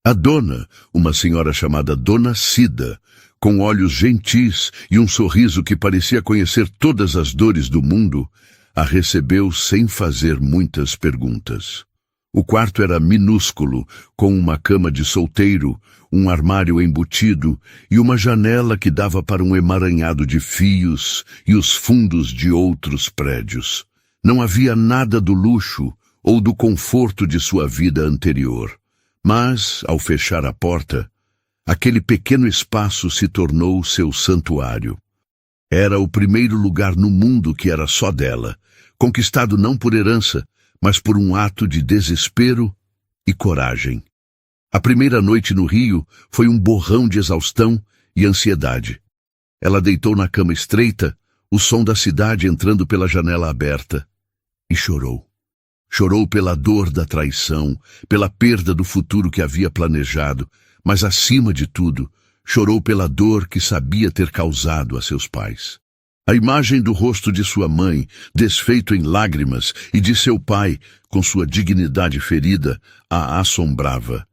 A dona, uma senhora chamada Dona Cida, com olhos gentis e um sorriso que parecia conhecer todas as dores do mundo, a recebeu sem fazer muitas perguntas. O quarto era minúsculo, com uma cama de solteiro, um armário embutido e uma janela que dava para um emaranhado de fios e os fundos de outros prédios. Não havia nada do luxo ou do conforto de sua vida anterior. Mas, ao fechar a porta, aquele pequeno espaço se tornou seu santuário. Era o primeiro lugar no mundo que era só dela, conquistado não por herança, mas por um ato de desespero e coragem. A primeira noite no Rio foi um borrão de exaustão e ansiedade. Ela deitou na cama estreita, o som da cidade entrando pela janela aberta, e chorou. Chorou pela dor da traição, pela perda do futuro que havia planejado, mas, acima de tudo, chorou pela dor que sabia ter causado a seus pais. A imagem do rosto de sua mãe, desfeito em lágrimas, e de seu pai, com sua dignidade ferida, a assombrava.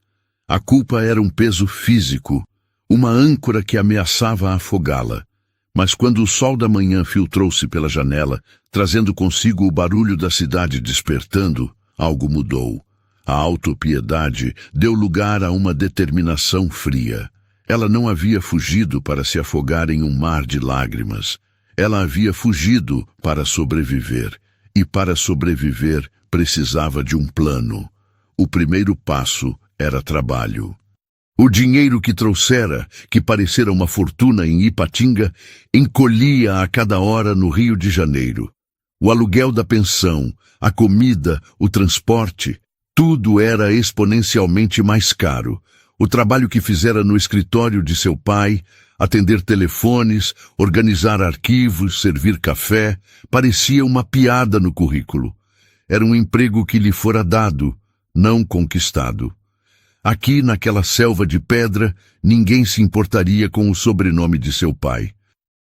A culpa era um peso físico, uma âncora que ameaçava afogá-la. Mas quando o sol da manhã filtrou-se pela janela, trazendo consigo o barulho da cidade despertando, algo mudou. A autopiedade deu lugar a uma determinação fria. Ela não havia fugido para se afogar em um mar de lágrimas. Ela havia fugido para sobreviver. E para sobreviver precisava de um plano. O primeiro passo era trabalho. O dinheiro que trouxera, que parecera uma fortuna em Ipatinga, encolhia a cada hora no Rio de Janeiro. O aluguel da pensão, a comida, o transporte, tudo era exponencialmente mais caro. O trabalho que fizera no escritório de seu pai, atender telefones, organizar arquivos, servir café, parecia uma piada no currículo. Era um emprego que lhe fora dado, não conquistado. Aqui, naquela selva de pedra, ninguém se importaria com o sobrenome de seu pai.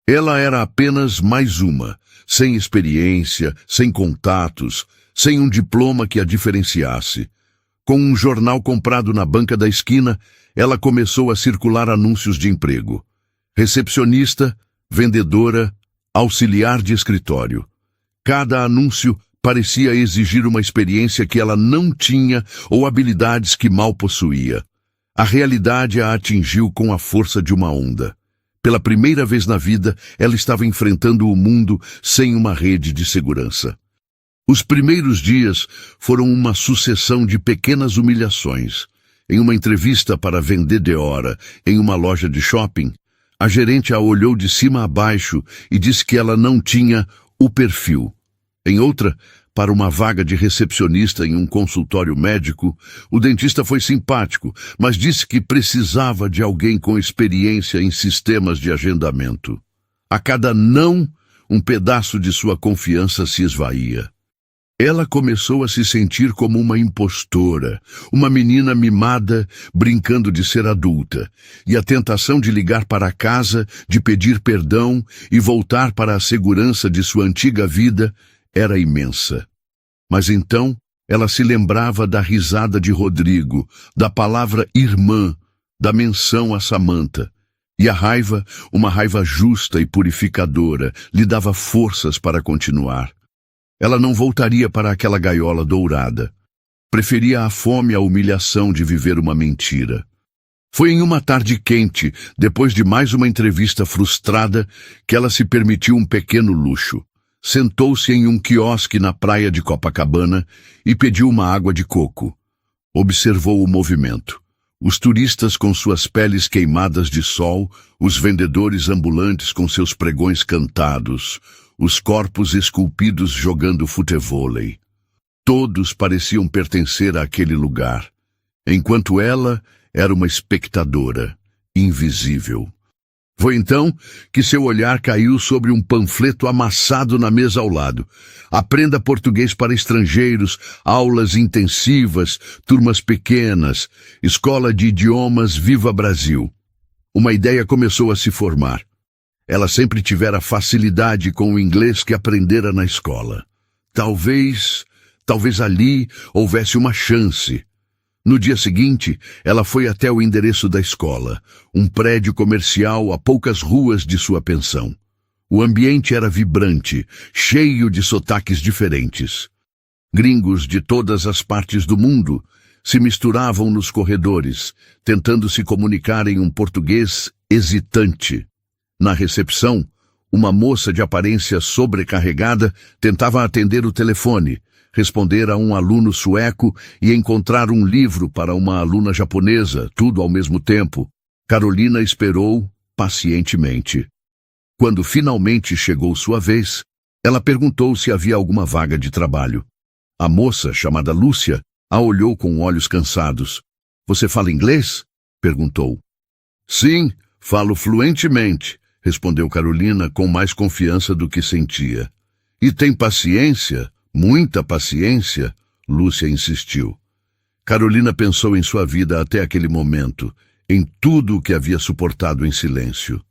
Ela era apenas mais uma, sem experiência, sem contatos, sem um diploma que a diferenciasse. Com um jornal comprado na banca da esquina, ela começou a circular anúncios de emprego. Recepcionista, vendedora, auxiliar de escritório. Cada anúncio parecia exigir uma experiência que ela não tinha ou habilidades que mal possuía. A realidade a atingiu com a força de uma onda. Pela primeira vez na vida, ela estava enfrentando o mundo sem uma rede de segurança. Os primeiros dias foram uma sucessão de pequenas humilhações. Em uma entrevista para vender de hora em uma loja de shopping, a gerente a olhou de cima a baixo e disse que ela não tinha o perfil. Em outra, para uma vaga de recepcionista em um consultório médico, o dentista foi simpático, mas disse que precisava de alguém com experiência em sistemas de agendamento. A cada não, um pedaço de sua confiança se esvaía. Ela começou a se sentir como uma impostora, uma menina mimada brincando de ser adulta, e a tentação de ligar para casa, de pedir perdão e voltar para a segurança de sua antiga vida era imensa. Mas então ela se lembrava da risada de Rodrigo, da palavra irmã, da menção a Samantha. E a raiva, uma raiva justa e purificadora, lhe dava forças para continuar. Ela não voltaria para aquela gaiola dourada. Preferia a fome à humilhação de viver uma mentira. Foi em uma tarde quente, depois de mais uma entrevista frustrada, que ela se permitiu um pequeno luxo. Sentou-se em um quiosque na praia de Copacabana e pediu uma água de coco. Observou o movimento. Os turistas com suas peles queimadas de sol, os vendedores ambulantes com seus pregões cantados, os corpos esculpidos jogando futevôlei. Todos pareciam pertencer àquele lugar, enquanto ela era uma espectadora, invisível. Foi então que seu olhar caiu sobre um panfleto amassado na mesa ao lado. Aprenda português para estrangeiros, aulas intensivas, turmas pequenas, escola de idiomas Viva Brasil. Uma ideia começou a se formar. Ela sempre tivera facilidade com o inglês que aprendera na escola. Talvez ali houvesse uma chance. No dia seguinte, ela foi até o endereço da escola, um prédio comercial a poucas ruas de sua pensão. O ambiente era vibrante, cheio de sotaques diferentes. Gringos de todas as partes do mundo se misturavam nos corredores, tentando se comunicar em um português hesitante. Na recepção, uma moça de aparência sobrecarregada tentava atender o telefone, responder a um aluno sueco e encontrar um livro para uma aluna japonesa, tudo ao mesmo tempo. Carolina esperou pacientemente. Quando finalmente chegou sua vez, ela perguntou se havia alguma vaga de trabalho. A moça, chamada Lúcia, a olhou com olhos cansados. "Você fala inglês?" perguntou. "Sim, falo fluentemente", respondeu Carolina com mais confiança do que sentia. "E tem paciência? Muita paciência?" Lúcia insistiu. Carolina pensou em sua vida até aquele momento, em tudo o que havia suportado em silêncio.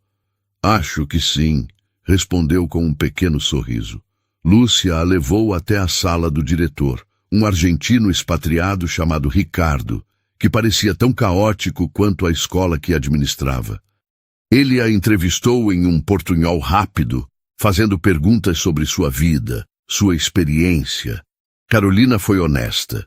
"Acho que sim", respondeu com um pequeno sorriso. Lúcia a levou até a sala do diretor, um argentino expatriado chamado Ricardo, que parecia tão caótico quanto a escola que administrava. Ele a entrevistou em um portunhol rápido, fazendo perguntas sobre sua vida, sua experiência. Carolina foi honesta.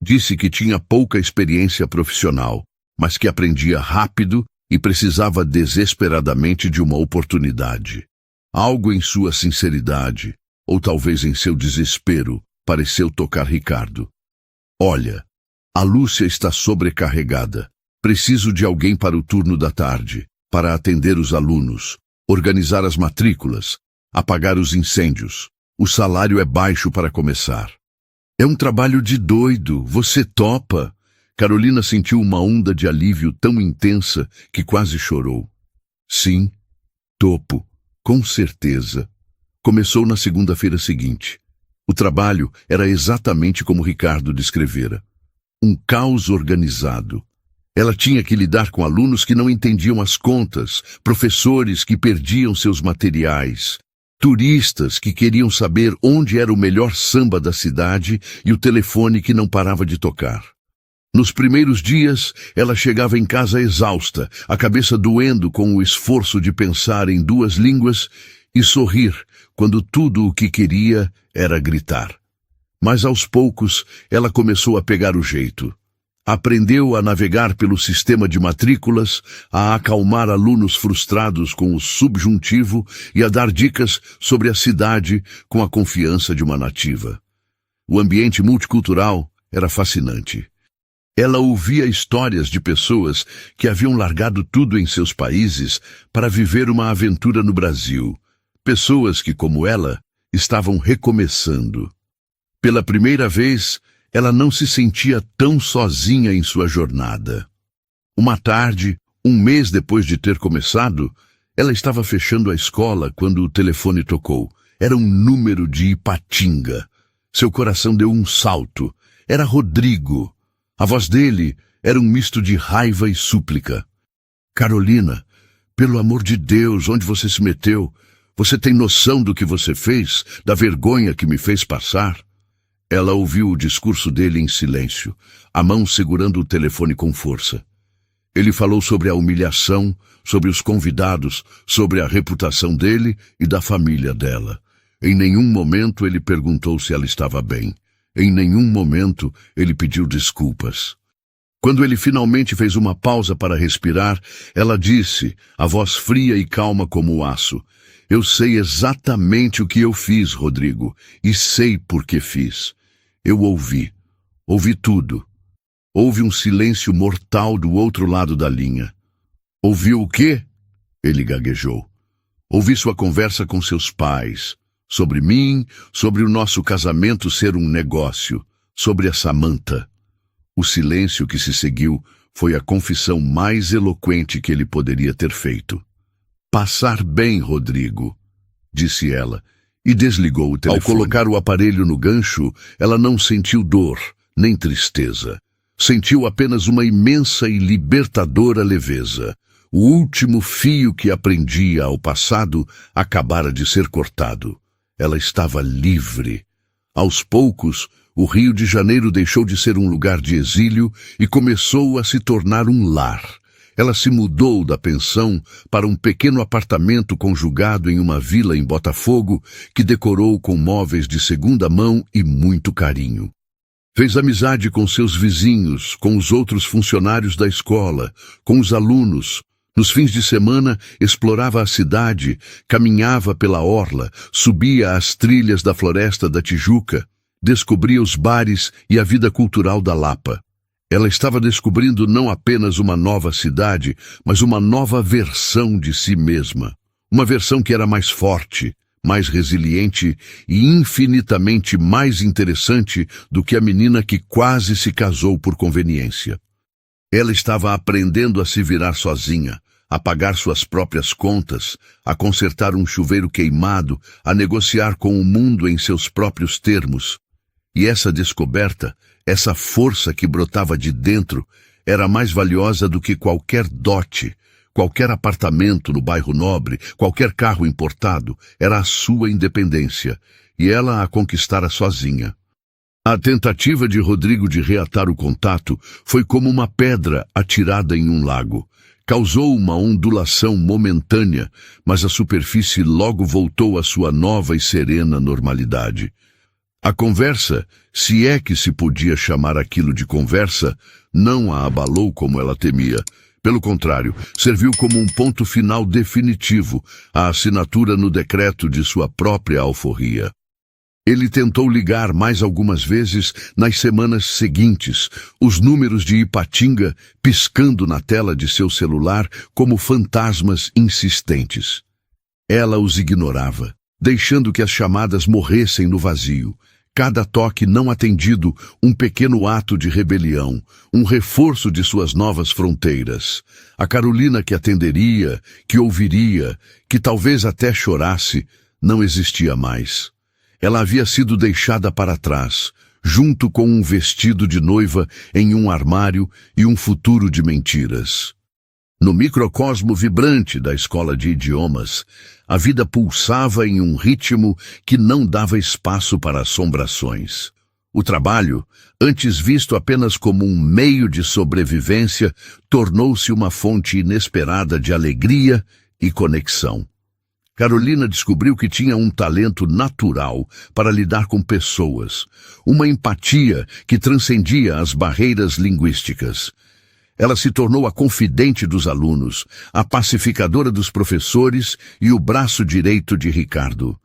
Disse que tinha pouca experiência profissional, mas que aprendia rápido e precisava desesperadamente de uma oportunidade. Algo em sua sinceridade, ou talvez em seu desespero, pareceu tocar Ricardo. "Olha, a Lúcia está sobrecarregada. Preciso de alguém para o turno da tarde, para atender os alunos, organizar as matrículas, apagar os incêndios. O salário é baixo para começar. É um trabalho de doido, você topa? Carolina sentiu uma onda de alívio tão intensa que quase chorou. Sim, topo, com certeza. Começou na segunda-feira seguinte. O trabalho era exatamente como Ricardo descrevera. Um caos organizado. Ela tinha que lidar com alunos que não entendiam as contas, professores que perdiam seus materiais, turistas que queriam saber onde era o melhor samba da cidade e o telefone que não parava de tocar. Nos primeiros dias, ela chegava em casa exausta, a cabeça doendo com o esforço de pensar em duas línguas e sorrir quando tudo o que queria era gritar. Mas aos poucos, ela começou a pegar o jeito. Aprendeu a navegar pelo sistema de matrículas, a acalmar alunos frustrados com o subjuntivo e a dar dicas sobre a cidade com a confiança de uma nativa. O ambiente multicultural era fascinante. Ela ouvia histórias de pessoas que haviam largado tudo em seus países para viver uma aventura no Brasil. Pessoas que, como ela, estavam recomeçando. Pela primeira vez, ela não se sentia tão sozinha em sua jornada. Uma tarde, um mês depois de ter começado, ela estava fechando a escola quando o telefone tocou. Era um número de Ipatinga. Seu coração deu um salto. Era Rodrigo. A voz dele era um misto de raiva e súplica. Carolina, pelo amor de Deus, onde você se meteu? Você tem noção do que você fez? Da vergonha que me fez passar? Ela ouviu o discurso dele em silêncio, a mão segurando o telefone com força. Ele falou sobre a humilhação, sobre os convidados, sobre a reputação dele e da família dela. Em nenhum momento ele perguntou se ela estava bem. Em nenhum momento ele pediu desculpas. Quando ele finalmente fez uma pausa para respirar, ela disse, a voz fria e calma como o aço, eu sei exatamente o que eu fiz, Rodrigo, e sei por que fiz. Eu ouvi tudo. Houve um silêncio mortal do outro lado da linha. Ouviu o quê? Ele gaguejou. Ouvi sua conversa com seus pais, sobre mim, sobre o nosso casamento ser um negócio, sobre a Samantha. O silêncio que se seguiu foi a confissão mais eloquente que ele poderia ter feito. Passar bem, Rodrigo, disse ela, e desligou o telefone. Ao colocar o aparelho no gancho, ela não sentiu dor, nem tristeza. Sentiu apenas uma imensa e libertadora leveza. O último fio que aprendia ao passado acabara de ser cortado. Ela estava livre. Aos poucos, o Rio de Janeiro deixou de ser um lugar de exílio e começou a se tornar um lar. Ela se mudou da pensão para um pequeno apartamento conjugado em uma vila em Botafogo que decorou com móveis de segunda mão e muito carinho. Fez amizade com seus vizinhos, com os outros funcionários da escola, com os alunos. Nos fins de semana, explorava a cidade, caminhava pela orla, subia as trilhas da Floresta da Tijuca, descobria os bares e a vida cultural da Lapa. Ela estava descobrindo não apenas uma nova cidade, mas uma nova versão de si mesma. Uma versão que era mais forte, mais resiliente e infinitamente mais interessante do que a menina que quase se casou por conveniência. Ela estava aprendendo a se virar sozinha, a pagar suas próprias contas, a consertar um chuveiro queimado, a negociar com o mundo em seus próprios termos. E essa descoberta, essa força que brotava de dentro, era mais valiosa do que qualquer dote, qualquer apartamento no bairro nobre, qualquer carro importado. Era a sua independência, e ela a conquistara sozinha. A tentativa de Rodrigo de reatar o contato foi como uma pedra atirada em um lago. Causou uma ondulação momentânea, mas a superfície logo voltou à sua nova e serena normalidade. A conversa, se é que se podia chamar aquilo de conversa, não a abalou como ela temia. Pelo contrário, serviu como um ponto final definitivo, a assinatura no decreto de sua própria alforria. Ele tentou ligar mais algumas vezes nas semanas seguintes, os números de Ipatinga piscando na tela de seu celular como fantasmas insistentes. Ela os ignorava, deixando que as chamadas morressem no vazio. Cada toque não atendido, um pequeno ato de rebelião, um reforço de suas novas fronteiras. A Carolina que atenderia, que ouviria, que talvez até chorasse, não existia mais. Ela havia sido deixada para trás, junto com um vestido de noiva em um armário e um futuro de mentiras. No microcosmo vibrante da escola de idiomas, a vida pulsava em um ritmo que não dava espaço para assombrações. O trabalho, antes visto apenas como um meio de sobrevivência, tornou-se uma fonte inesperada de alegria e conexão. Carolina descobriu que tinha um talento natural para lidar com pessoas, uma empatia que transcendia as barreiras linguísticas. Ela se tornou a confidente dos alunos, a pacificadora dos professores e o braço direito de Ricardo.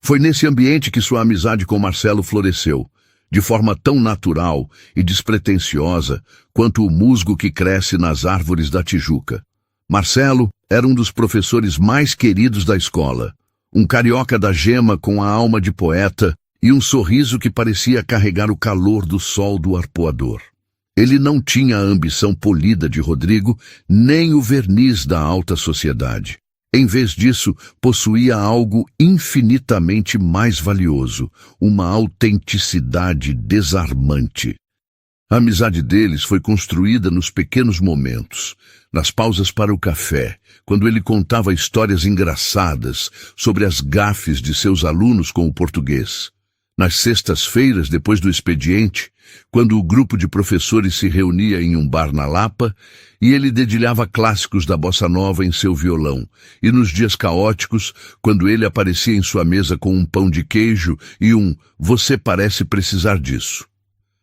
Foi nesse ambiente que sua amizade com Marcelo floresceu, de forma tão natural e despretensiosa quanto o musgo que cresce nas árvores da Tijuca. Marcelo era um dos professores mais queridos da escola, um carioca da gema com a alma de poeta e um sorriso que parecia carregar o calor do sol do arpoador. Ele não tinha a ambição polida de Rodrigo, nem o verniz da alta sociedade. Em vez disso, possuía algo infinitamente mais valioso, uma autenticidade desarmante. A amizade deles foi construída nos pequenos momentos, nas pausas para o café, quando ele contava histórias engraçadas sobre as gafes de seus alunos com o português. Nas sextas-feiras, depois do expediente, quando o grupo de professores se reunia em um bar na Lapa e ele dedilhava clássicos da bossa nova em seu violão, e nos dias caóticos, quando ele aparecia em sua mesa com um pão de queijo e um "você parece precisar disso".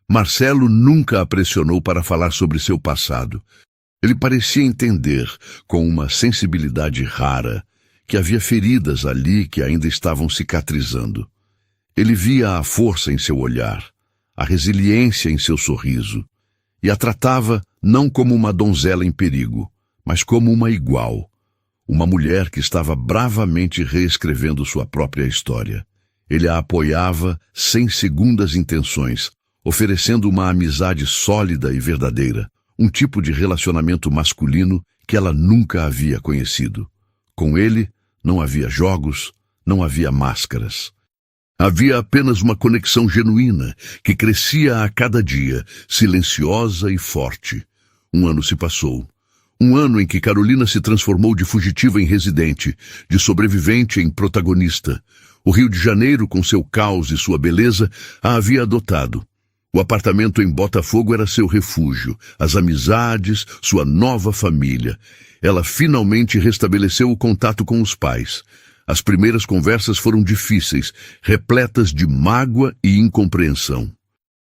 Marcelo nunca a pressionou para falar sobre seu passado. Ele parecia entender, com uma sensibilidade rara, que havia feridas ali que ainda estavam cicatrizando. Ele via a força em seu olhar, a resiliência em seu sorriso, e a tratava não como uma donzela em perigo, mas como uma igual, uma mulher que estava bravamente reescrevendo sua própria história. Ele a apoiava sem segundas intenções, oferecendo uma amizade sólida e verdadeira, um tipo de relacionamento masculino que ela nunca havia conhecido. Com ele, não havia jogos, não havia máscaras. Havia apenas uma conexão genuína, que crescia a cada dia, silenciosa e forte. Um ano se passou. Um ano em que Carolina se transformou de fugitiva em residente, de sobrevivente em protagonista. O Rio de Janeiro, com seu caos e sua beleza, a havia adotado. O apartamento em Botafogo era seu refúgio, as amizades, sua nova família. Ela finalmente restabeleceu o contato com os pais. As primeiras conversas foram difíceis, repletas de mágoa e incompreensão.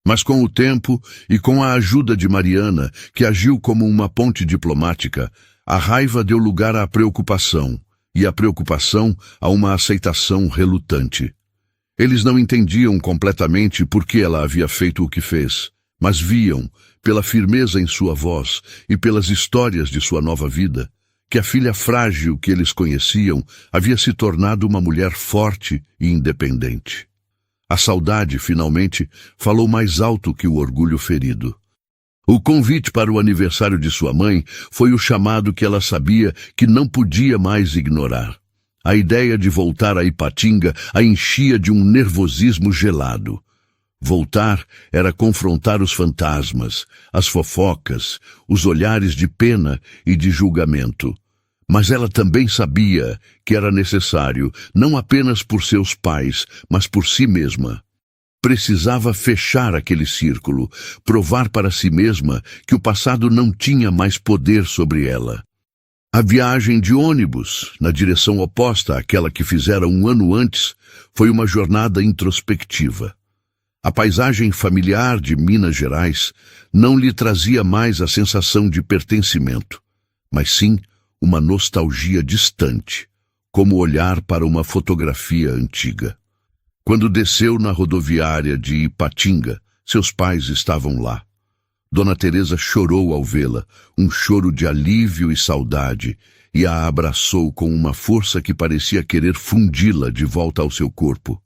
Mas com o tempo e com a ajuda de Mariana, que agiu como uma ponte diplomática, a raiva deu lugar à preocupação, e a preocupação a uma aceitação relutante. Eles não entendiam completamente por que ela havia feito o que fez, mas viam, pela firmeza em sua voz e pelas histórias de sua nova vida, que a filha frágil que eles conheciam havia se tornado uma mulher forte e independente. A saudade, finalmente, falou mais alto que o orgulho ferido. O convite para o aniversário de sua mãe foi o chamado que ela sabia que não podia mais ignorar. A ideia de voltar a Ipatinga a enchia de um nervosismo gelado. Voltar era confrontar os fantasmas, as fofocas, os olhares de pena e de julgamento. Mas ela também sabia que era necessário, não apenas por seus pais, mas por si mesma. Precisava fechar aquele círculo, provar para si mesma que o passado não tinha mais poder sobre ela. A viagem de ônibus, na direção oposta àquela que fizera um ano antes, foi uma jornada introspectiva. A paisagem familiar de Minas Gerais não lhe trazia mais a sensação de pertencimento, mas sim uma nostalgia distante, como olhar para uma fotografia antiga. Quando desceu na rodoviária de Ipatinga, seus pais estavam lá. Dona Teresa chorou ao vê-la, um choro de alívio e saudade, e a abraçou com uma força que parecia querer fundi-la de volta ao seu corpo.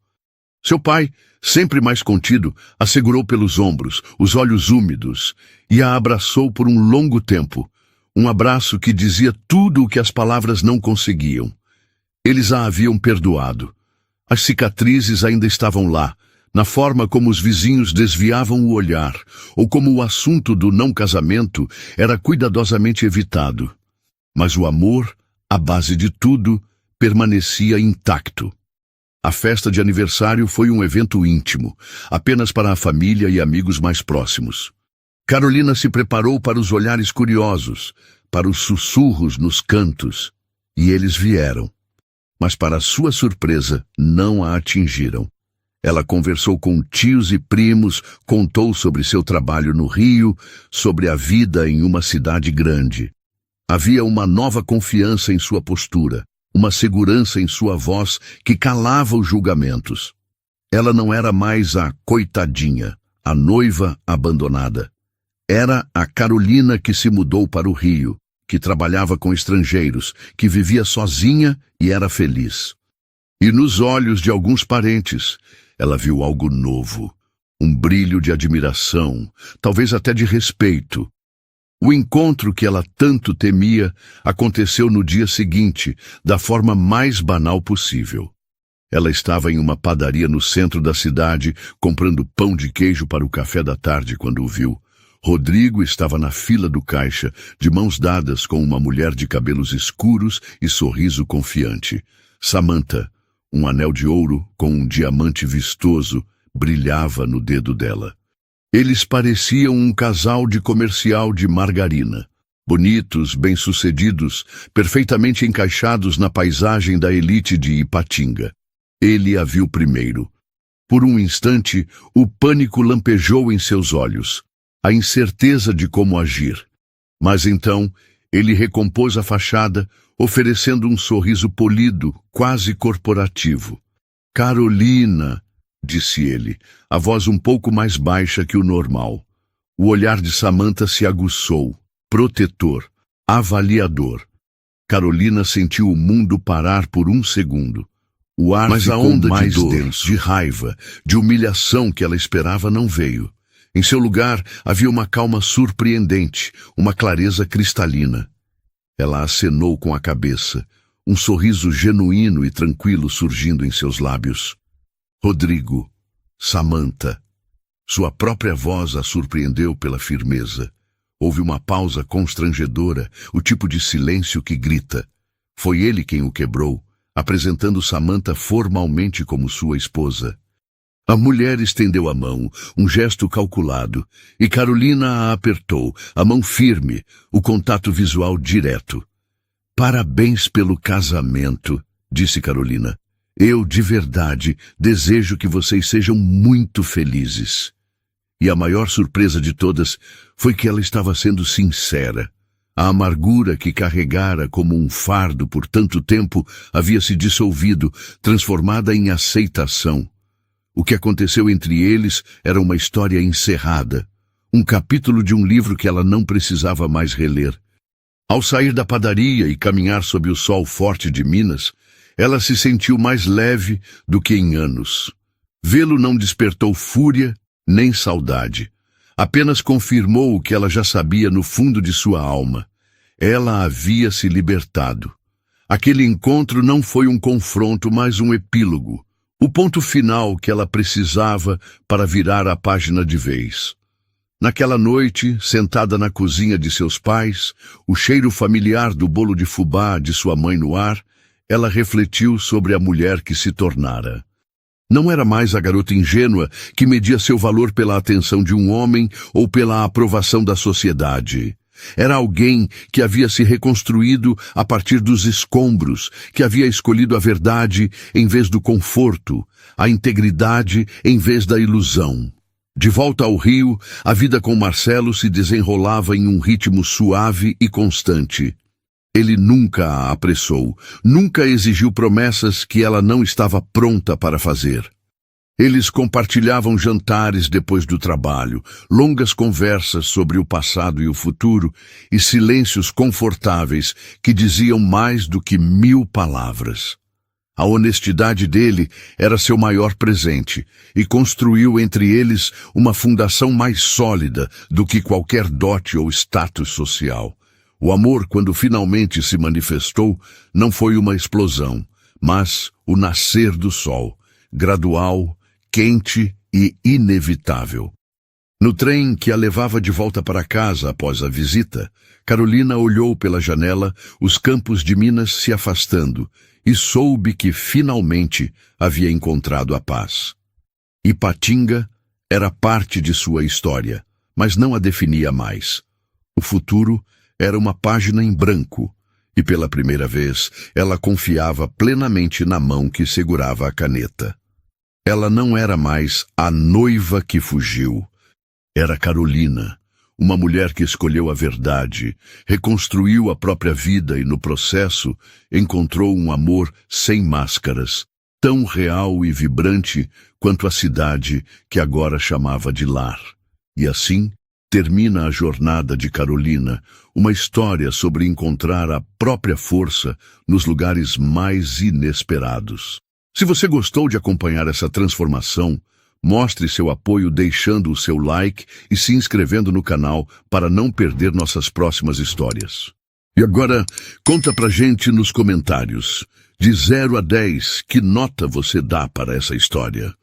Seu pai, sempre mais contido, a segurou pelos ombros, os olhos úmidos, e a abraçou por um longo tempo, um abraço que dizia tudo o que as palavras não conseguiam. Eles a haviam perdoado. As cicatrizes ainda estavam lá, na forma como os vizinhos desviavam o olhar, ou como o assunto do não casamento era cuidadosamente evitado. Mas o amor, à base de tudo, permanecia intacto. A festa de aniversário foi um evento íntimo, apenas para a família e amigos mais próximos. Carolina se preparou para os olhares curiosos, para os sussurros nos cantos, e eles vieram. Mas, para sua surpresa, não a atingiram. Ela conversou com tios e primos, contou sobre seu trabalho no Rio, sobre a vida em uma cidade grande. Havia uma nova confiança em sua postura, uma segurança em sua voz que calava os julgamentos. Ela não era mais a coitadinha, a noiva abandonada. Era a Carolina que se mudou para o Rio, que trabalhava com estrangeiros, que vivia sozinha e era feliz. E nos olhos de alguns parentes, ela viu algo novo, um brilho de admiração, talvez até de respeito. O encontro que ela tanto temia aconteceu no dia seguinte, da forma mais banal possível. Ela estava em uma padaria no centro da cidade, comprando pão de queijo para o café da tarde quando o viu. Rodrigo estava na fila do caixa, de mãos dadas com uma mulher de cabelos escuros e sorriso confiante. Samantha, um anel de ouro com um diamante vistoso, brilhava no dedo dela. Eles pareciam um casal de comercial de margarina. Bonitos, bem-sucedidos, perfeitamente encaixados na paisagem da elite de Ipatinga. Ele a viu primeiro. Por um instante, o pânico lampejou em seus olhos, a incerteza de como agir. Mas então, ele recompôs a fachada, oferecendo um sorriso polido, quase corporativo. "Carolina", disse ele, a voz um pouco mais baixa que o normal. O olhar de Samantha se aguçou, protetor, avaliador. Carolina sentiu o mundo parar por um segundo. O ar Mas a ficou onda mais de dor, denso. de raiva, de humilhação que ela esperava não veio. Em seu lugar havia uma calma surpreendente, uma clareza cristalina. Ela acenou com a cabeça, um sorriso genuíno e tranquilo surgindo em seus lábios. Rodrigo, Samantha. Sua própria voz a surpreendeu pela firmeza. Houve uma pausa constrangedora, o tipo de silêncio que grita. Foi ele quem o quebrou, apresentando Samantha formalmente como sua esposa. A mulher estendeu a mão, um gesto calculado, e Carolina a apertou, a mão firme, o contato visual direto. "Parabéns pelo casamento", disse Carolina. "Eu, de verdade, desejo que vocês sejam muito felizes." E a maior surpresa de todas foi que ela estava sendo sincera. A amargura que carregara como um fardo por tanto tempo havia se dissolvido, transformada em aceitação. O que aconteceu entre eles era uma história encerrada, um capítulo de um livro que ela não precisava mais reler. Ao sair da padaria e caminhar sob o sol forte de Minas, ela se sentiu mais leve do que em anos. Vê-lo não despertou fúria nem saudade. Apenas confirmou o que ela já sabia no fundo de sua alma. Ela havia se libertado. Aquele encontro não foi um confronto, mas um epílogo. O ponto final que ela precisava para virar a página de vez. Naquela noite, sentada na cozinha de seus pais, o cheiro familiar do bolo de fubá de sua mãe no ar, ela refletiu sobre a mulher que se tornara. Não era mais a garota ingênua que media seu valor pela atenção de um homem ou pela aprovação da sociedade. Era alguém que havia se reconstruído a partir dos escombros, que havia escolhido a verdade em vez do conforto, a integridade em vez da ilusão. De volta ao Rio, a vida com Marcelo se desenrolava em um ritmo suave e constante. Ele nunca a apressou, nunca exigiu promessas que ela não estava pronta para fazer. Eles compartilhavam jantares depois do trabalho, longas conversas sobre o passado e o futuro e silêncios confortáveis que diziam mais do que 1000 palavras. A honestidade dele era seu maior presente e construiu entre eles uma fundação mais sólida do que qualquer dote ou status social. O amor, quando finalmente se manifestou, não foi uma explosão, mas o nascer do sol, gradual, quente e inevitável. No trem que a levava de volta para casa após a visita, Carolina olhou pela janela os campos de Minas se afastando e soube que finalmente havia encontrado a paz. Ipatinga era parte de sua história, mas não a definia mais. O futuro era uma página em branco, e pela primeira vez ela confiava plenamente na mão que segurava a caneta. Ela não era mais a noiva que fugiu. Era Carolina, uma mulher que escolheu a verdade, reconstruiu a própria vida e, no processo, encontrou um amor sem máscaras, tão real e vibrante quanto a cidade que agora chamava de lar. E assim, termina a jornada de Carolina, uma história sobre encontrar a própria força nos lugares mais inesperados. Se você gostou de acompanhar essa transformação, mostre seu apoio deixando o seu like e se inscrevendo no canal para não perder nossas próximas histórias. E agora, conta pra gente nos comentários, de 0 a 10, que nota você dá para essa história?